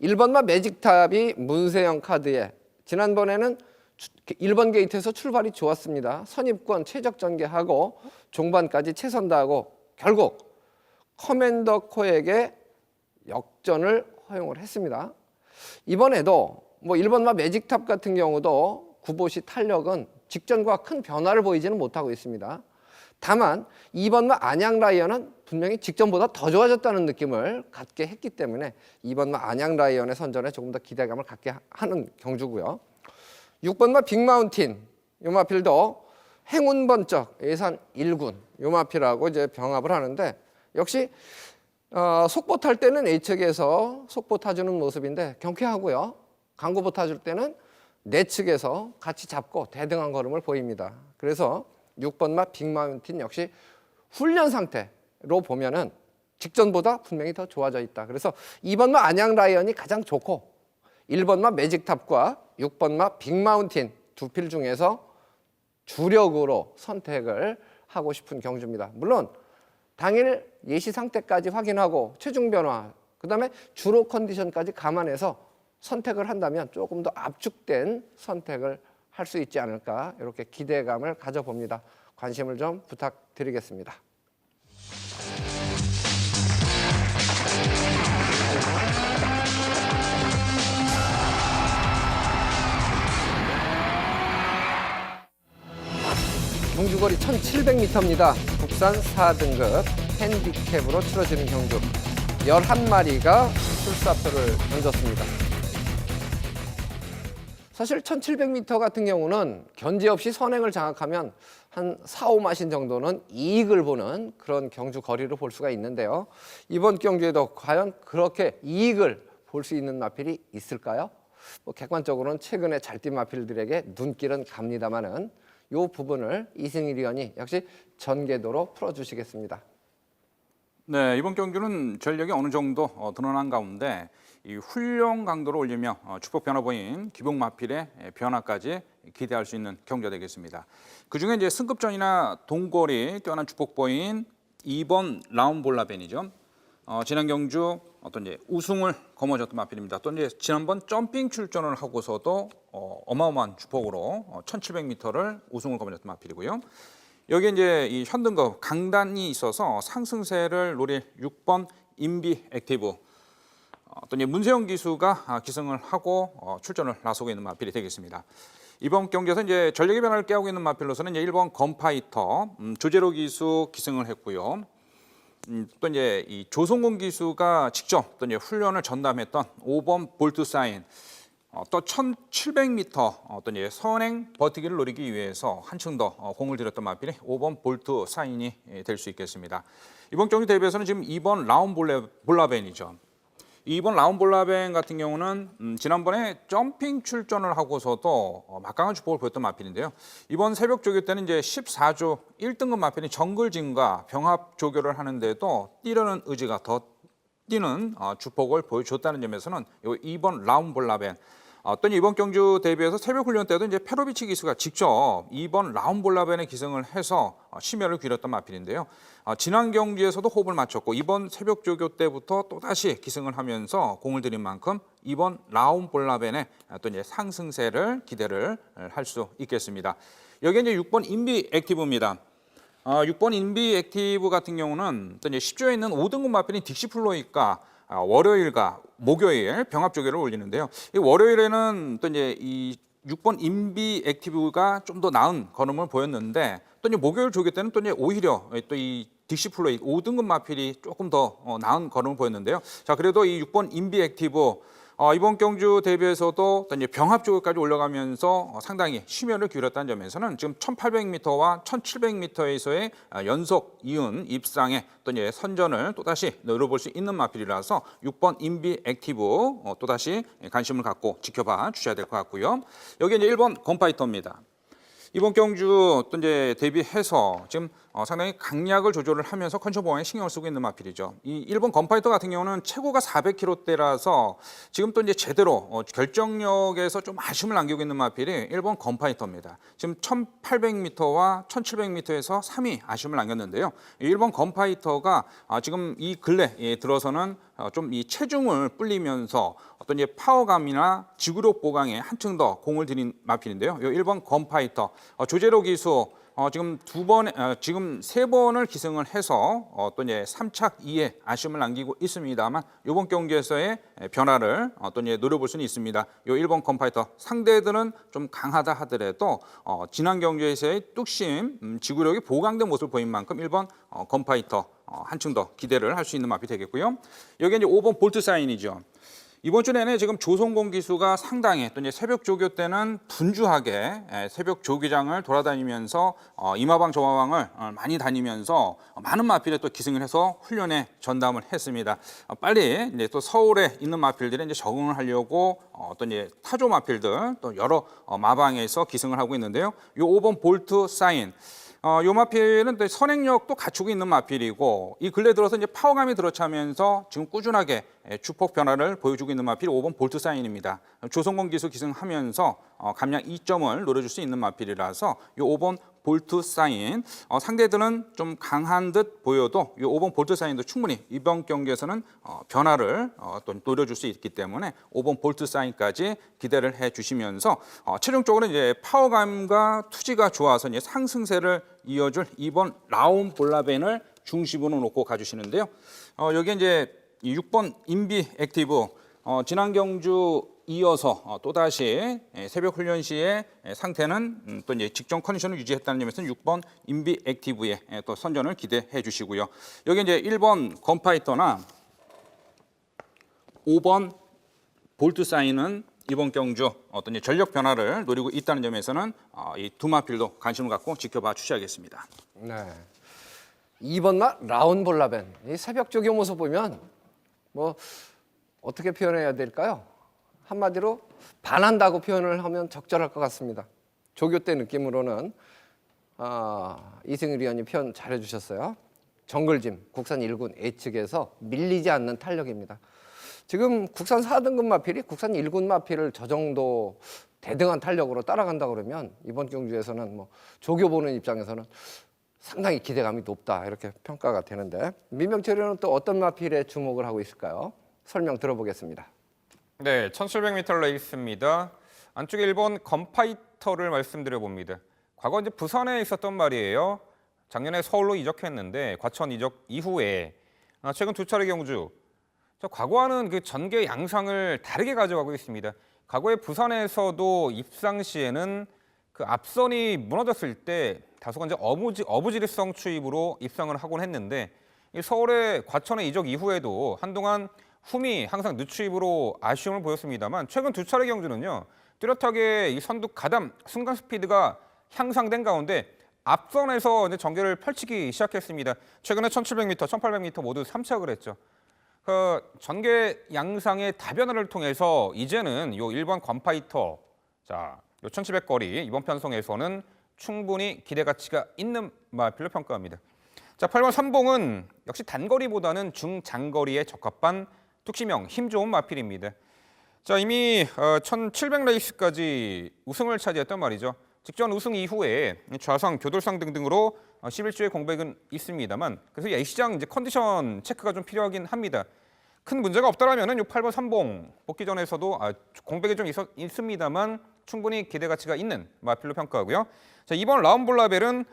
1번마 매직탑이 문세영 카드에 지난번에는 1번 게이트에서 출발이 좋았습니다. 선입권 최적 전개하고 종반까지 최선다하고 결국 커맨더 코에게 역전을 허용을 했습니다. 이번에도 뭐 1번마 매직탑 같은 경우도 구보시 탄력은 직전과 큰 변화를 보이지는 못하고 있습니다. 다만 2번마 안양 라이언은 분명히 직전보다 더 좋아졌다는 느낌을 갖게 했기 때문에 2번마 안양 라이언의 선전에 조금 더 기대감을 갖게 하는 경주고요. 6번마 빅마운틴 요 마필도 행운 번쩍 예산 1군 요 마필하고 이제 병합을 하는데 역시 속보 탈 때는 A측에서 속보 타주는 모습인데 경쾌하고요. 강구보 타줄 때는 내측에서 같이 잡고 대등한 걸음을 보입니다. 그래서 6번마 빅마운틴 역시 훈련 상태로 보면은 직전보다 분명히 더 좋아져 있다. 그래서 2번마 안양 라이언이 가장 좋고 1번마 매직탑과 6번마 빅마운틴 두 필 중에서 주력으로 선택을 하고 싶은 경주입니다. 물론 당일 예시 상태까지 확인하고 체중 변화, 그다음에 주로 컨디션까지 감안해서 선택을 한다면 조금 더 압축된 선택을 할 수 있지 않을까 이렇게 기대감을 가져봅니다. 관심을 좀 부탁드리겠습니다. 경주거리 1700m입니다. 국산 4등급 핸디캡으로 치러지는 경주 11마리가 출사표를 던졌습니다. 사실 1700m 같은 경우는 견제 없이 선행을 장악하면 한 4, 5마신 정도는 이익을 보는 그런 경주 거리를 볼 수가 있는데요. 이번 경주에도 과연 그렇게 이익을 볼 수 있는 마필이 있을까요? 객관적으로는 최근에 잘 뛴 마필들에게 눈길은 갑니다마는 이 부분을 이승일 위원이 역시 전개도로 풀어주시겠습니다. 네, 이번 경주는 전력이 어느 정도 드러난 가운데 이 훈련 강도를 올리며 축복 변화보인 기복 마필의 변화까지 기대할 수 있는 경주가 되겠습니다. 그중에 이제 승급전이나 동거리 뛰어난 축복보인 2번 라운볼라벤이죠. 지난 경주 어떤 이제 우승을 거머쥐었던 마필입니다. 또 이제 지난번 점핑 출전을 하고서도 어마어마한 축복으로 1700m를 우승을 거머쥐었던 마필이고요. 여기 이제 이 현등급 강단이 있어서 상승세를 노릴 6번 인비 액티브 또 이제 문세영 기수가 기승을 하고 출전을 나서고 있는 마필이 되겠습니다. 이번 경기에서 이제 전력의 변화를 깨우고 있는 마필로서는 이제 1번 건파이터 조재로 기수 기승을 했고요. 또 이제 이 조성곤 기수가 직접 또 이제 훈련을 전담했던 5번 볼트 사인 또 1700m 또 이제 선행 버티기를 노리기 위해서 한층 더 공을 들였던 마필이 5번 볼트 사인이 될 수 있겠습니다. 이번 경기 대비해서는 지금 2번 라운볼라벤이죠. 2번 라운볼라벤 같은 경우는 지난번에 점핑 출전을 하고서도 막강한 주폭을 보였던 마필인데요. 이번 새벽 조교 때는 이제 14조 1등급 마필인 정글진과 병합 조교를 하는데도 뛰려는 의지가 더 뛰는 주폭을 보여줬다는 점에서는 2번 라운볼라벤 또 이번 경주 대비해서 새벽 훈련 때도 이제 페로비치 기수가 직접 2번 라운볼라벤에 기승을 해서 심혈을 기울였던 마필인데요. 지난 경기에서도 호흡을 맞췄고 이번 새벽 조교 때부터 또 다시 기승을 하면서 공을 들인 만큼 이번 라운볼라벤의 또 이제 상승세를 기대를 할 수 있겠습니다. 여기 이제 6번 인비 액티브입니다. 6번 인비 액티브 같은 경우는 또 이제 10조에 있는 5등급 마필인 딕시플로이가 월요일과 목요일 병합 조교를 올리는데요. 이 월요일에는 또 이제 이 6번 인비 액티브가 좀 더 나은 걸음을 보였는데 또 이제 목요일 조교 때는 또 이제 오히려 또 이 딕시플로이 5등급 마필이 조금 더 나은 걸음을 보였는데요. 자, 그래도 이 6번 인비 액티브 이번 경주 대비해서도 또 이제 병합 조교까지 올라가면서 상당히 심혈을 기울였다는 점에서는 지금 1800m와 1700m에서의 연속 이은 입상에 또 이제 선전을 또다시 노려볼 수 있는 마필이라서 6번 인비 액티브 또다시 관심을 갖고 지켜봐 주셔야 될 것 같고요. 여기 이제 1번 건파이터입니다. 이번 경주 또 이제 대비해서 지금 상당히 강약을 조절을 하면서 컨디션 보강에 신경을 쓰고 있는 마필이죠. 이 일본 건파이터 같은 경우는 최고가 400km대라서 지금 또 이제 제대로 결정력에서 좀 아쉬움을 남기고 있는 마필이 일본 건파이터입니다. 지금 1800m와 1700m에서 3위 아쉬움을 남겼는데요. 일본 건파이터가 지금 이 근래 들어서는 좀 이 체중을 불리면서 어떤 이제 파워감이나 지구력 보강에 한층 더 공을 들인 마필인데요. 이 1번 건파이터 조재로 기수 지금 지금 3번을 기승을 해서 또 이제 3착 2에 아쉬움을 남기고 있습니다만 이번 경기에서의 변화를 또 이제 노려볼 수는 있습니다. 이 1번 건파이터 상대들은 좀 강하다 하더라도 지난 경기에서의 뚝심 지구력이 보강된 모습을 보인 만큼 1번 건파이터 한층 더 기대를 할 수 있는 마필이 되겠고요. 여기 이제 5번 볼트 사인이죠. 이번 주 내내 지금 조성곤 기수가 상당히 또 이제 새벽 조교 때는 분주하게 새벽 조교장을 돌아다니면서 이마방 저마방을 많이 다니면서 많은 마필에 또 기승을 해서 훈련에 전담을 했습니다. 빨리 이제 또 서울에 있는 마필들이 이제 적응을 하려고 또 이제 타조 마필들 또 여러 마방에서 기승을 하고 있는데요. 이 5번 볼트 사인. 요 마필은 또 선행력도 갖추고 있는 마필이고 이 근래 들어서 이제 파워감이 들어차면서 지금 꾸준하게 주폭 변화를 보여주고 있는 마필 5번 볼트 사인입니다. 조성곤 기수 기승하면서 감량 2점을 노려줄 수 있는 마필이라서 이 5번 볼트 사인 상대들은 좀 강한 듯 보여도 이 5번 볼트 사인도 충분히 이번 경기에서는 변화를 또 노려줄 수 있기 때문에 5번 볼트 사인까지 기대를 해주시면서 최종적으로 이제 파워감과 투지가 좋아서 이제 상승세를 이어줄 2번 라운볼라벤을 중심으로 놓고 가주시는데요. 여기 이제 6번 인비 액티브 지난 경주 이어서 또다시 새벽 훈련 시에 상태는 또 이제 직전 컨디션을 유지했다는 점에서는 6번 인비 액티브에 또 선전을 기대해 주시고요. 여기 이제 1번 건파이터나 5번 볼트 사인은 이번 경주 어떤 이제 전력 변화를 노리고 있다는 점에서는 이 두 마필도 관심을 갖고 지켜봐 주셔야겠습니다. 네. 2번 마 라운볼라벤. 이 새벽 조교 모습 보면 뭐 어떻게 표현해야 될까요? 한마디로 반한다고 표현을 하면 적절할 것 같습니다. 조교 때 느낌으로는 이승일 위원님 표현 잘해주셨어요. 정글짐 국산 1군 A측에서 밀리지 않는 탄력입니다. 지금 국산 4등급 마필이 국산 1군 마필을 저 정도 대등한 탄력으로 따라간다 그러면 이번 경주에서는 뭐 조교 보는 입장에서는 상당히 기대감이 높다 이렇게 평가가 되는데 민병철 또 어떤 마필에 주목을 하고 있을까요? 설명 들어보겠습니다. 네, 1700m 레이스입니다. 안쪽에 일본 건파이터를 말씀드려 봅니다. 과거 이제 부산에 있었던 말이에요. 작년에 서울로 이적했는데 과천 이적 이후에 최근 두 차례 경주. 저 과거와는 그 전개 양상을 다르게 가져가고 있습니다. 과거에 부산에서도 입상 시에는 그 앞선이 무너졌을 때 다소간 이제 어부지리성 추입으로 입상을 하곤 했는데 이 서울의 과천의 이적 이후에도 한동안 훔이 항상 늦추입으로 아쉬움을 보였습니다만 최근 두 차례 경주는요 뚜렷하게 이 선두 가담 순간 스피드가 향상된 가운데 앞선에서 이제 전개를 펼치기 시작했습니다. 최근에 1700m, 1800m 모두 3착을 했죠. 그 전개 양상의 다변화를 통해서 이제는 요 1번 건파이터, 자, 요 1700거리 이번 편성에서는 충분히 기대 가치가 있는 마필로 평가합니다. 자, 8번 삼봉은 역시 단거리보다는 중장거리에 적합한 뚝심형 힘 좋은 마필입니다. 자, 이미 1700 레이스까지 우승을 차지했단 말이죠. 직전 우승 이후에 좌상, 교돌상 등등으로 11주의 공백은 있습니다만 그래서 예시장 이제 컨디션 체크가 좀 필요하긴 합니다. 큰 문제가 없다라면은 요 8번 삼봉 복귀전에서도 공백이 좀 있습니다만 충분히 기대 가치가 있는 마필로 평가하고요. 자, 이번 라운볼라벨은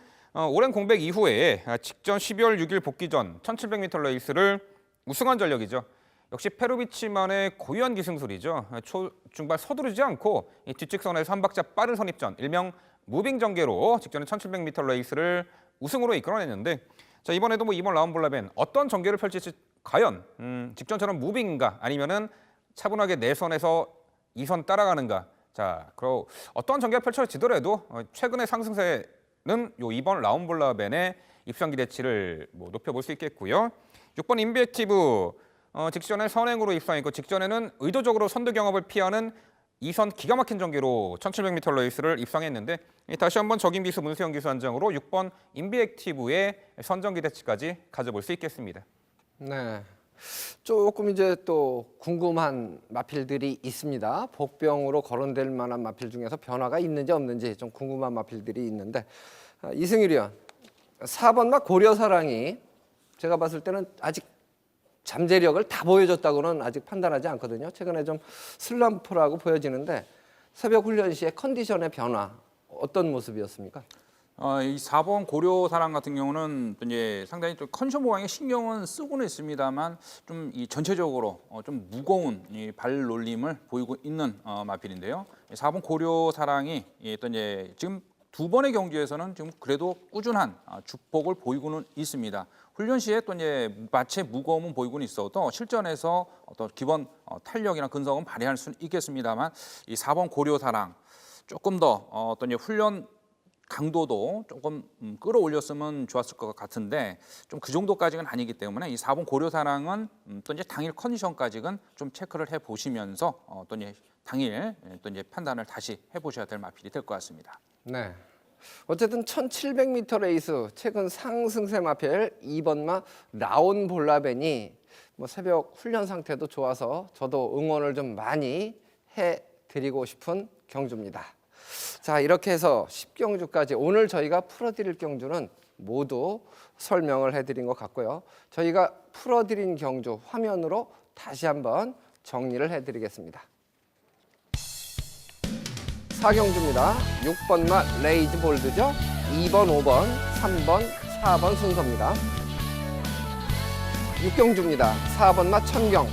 오랜 공백 이후에 직전 12월 6일 복귀전 1700m 레이스를 우승한 전력이죠. 역시 페루비치만의 고유한 기승술이죠. 초중반 서두르지 않고 이 뒷직선에서 한 박자 빠른 선입전, 일명 무빙 전개로 직전에 1700m 레이스를 우승으로 이끌어냈는데 자, 이번에도 뭐 이번 라운볼라벤 어떤 전개를 펼칠지 과연 직전처럼 무빙인가 아니면은 차분하게 내선에서 2선 따라가는가. 자, 그리고 어떤 전개가 펼쳐지더라도 최근의 상승세는 요 이번 라운볼라벤의 입상 기대치를 뭐 높여볼 수 있겠고요. 6번 인비액티브 직전에 선행으로 입상했고 직전에는 의도적으로 선두 경합을 피하는 2선 기가 막힌 전개로 1700m 레이스를 입상했는데 다시 한번 적임 기수 문세영 기수 한장으로 6번 인비액티브의 선정 기대치까지 가져볼 수 있겠습니다. 네. 조금 이제 또 궁금한 마필들이 있습니다. 복병으로 거론될 만한 마필 중에서 변화가 있는지 없는지 좀 궁금한 마필들이 있는데 이승일 위원 4번 마 고려사랑이 제가 봤을 때는 아직 잠재력을 다 보여줬다고는 아직 판단하지 않거든요. 최근에 좀 슬럼프라고 보여지는데 새벽 훈련 시에 컨디션의 변화 어떤 모습이었습니까? 이 4번 고려사랑 같은 경우는 이제 상당히 좀 컨디션 보강에 신경은 쓰고는 있습니다만 좀 이 전체적으로 좀 무거운 이 발놀림을 보이고 있는 마필인데요. 4번 고려사랑이 또 이제 지금 두 번의 경주에서는 지금 그래도 꾸준한 주폭을 보이고는 있습니다. 훈련 시에 또 이제 마체 무거움은 보이고는 있어도 실전에서 어떤 기본 탄력이나 근성은 발휘할 수는 있겠습니다만 이 4번 고려사랑 조금 더 어떤 이제 훈련 강도도 조금 끌어올렸으면 좋았을 것 같은데 좀 그 정도까지는 아니기 때문에 이 4번 고려사랑은 또 이제 당일 컨디션까지는 좀 체크를 해 보시면서 또 이제 당일 또 이제 판단을 다시 해 보셔야 될 마필이 될 것 같습니다. 네. 어쨌든 1700m 레이스 최근 상승세 마필 2번 마 라운볼라벤이 뭐 새벽 훈련 상태도 좋아서 저도 응원을 좀 많이 해드리고 싶은 경주입니다. 자, 이렇게 해서 10경주까지 오늘 저희가 풀어드릴 경주는 모두 설명을 해드린 것 같고요. 저희가 풀어드린 경주 화면으로 다시 한번 정리를 해드리겠습니다. 4경주입니다. 6번 마 레이즈 볼드죠. 2번, 5번, 3번, 4번 순서입니다. 6경주입니다. 4번 마 천경,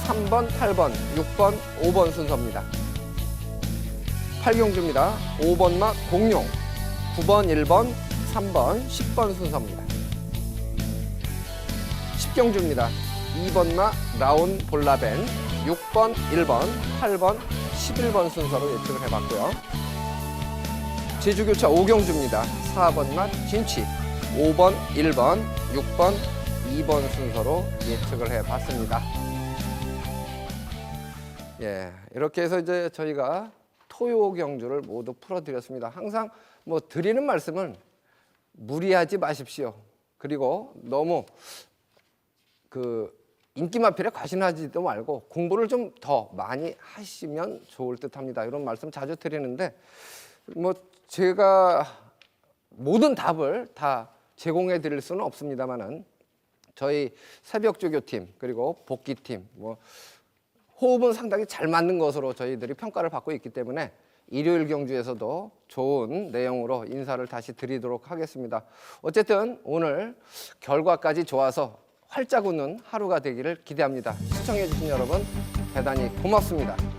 3번, 8번, 6번, 5번 순서입니다. 8경주입니다. 5번 마 공룡, 9번, 1번, 3번, 10번 순서입니다. 10경주입니다. 2번 마 라운 볼라벤, 6번, 1번, 8번, 11번 순서로 예측을 해봤고요. 제주교차 오경주입니다. 4번 맛 김치, 5번, 1번, 6번, 2번 순서로 예측을 해봤습니다. 예, 이렇게 해서 이제 저희가 토요경주를 모두 풀어드렸습니다. 항상 뭐 드리는 말씀은 무리하지 마십시오. 그리고 너무 그 인기마필에 과신하지도 말고 공부를 좀 더 많이 하시면 좋을 듯합니다. 이런 말씀 자주 드리는데 뭐 제가 모든 답을 다 제공해 드릴 수는 없습니다만은 저희 새벽조교팀 그리고 복귀팀 뭐 호흡은 상당히 잘 맞는 것으로 저희들이 평가를 받고 있기 때문에 일요일 경주에서도 좋은 내용으로 인사를 다시 드리도록 하겠습니다. 어쨌든 오늘 결과까지 좋아서 활짝 웃는 하루가 되기를 기대합니다. 시청해 주신 여러분 대단히 고맙습니다.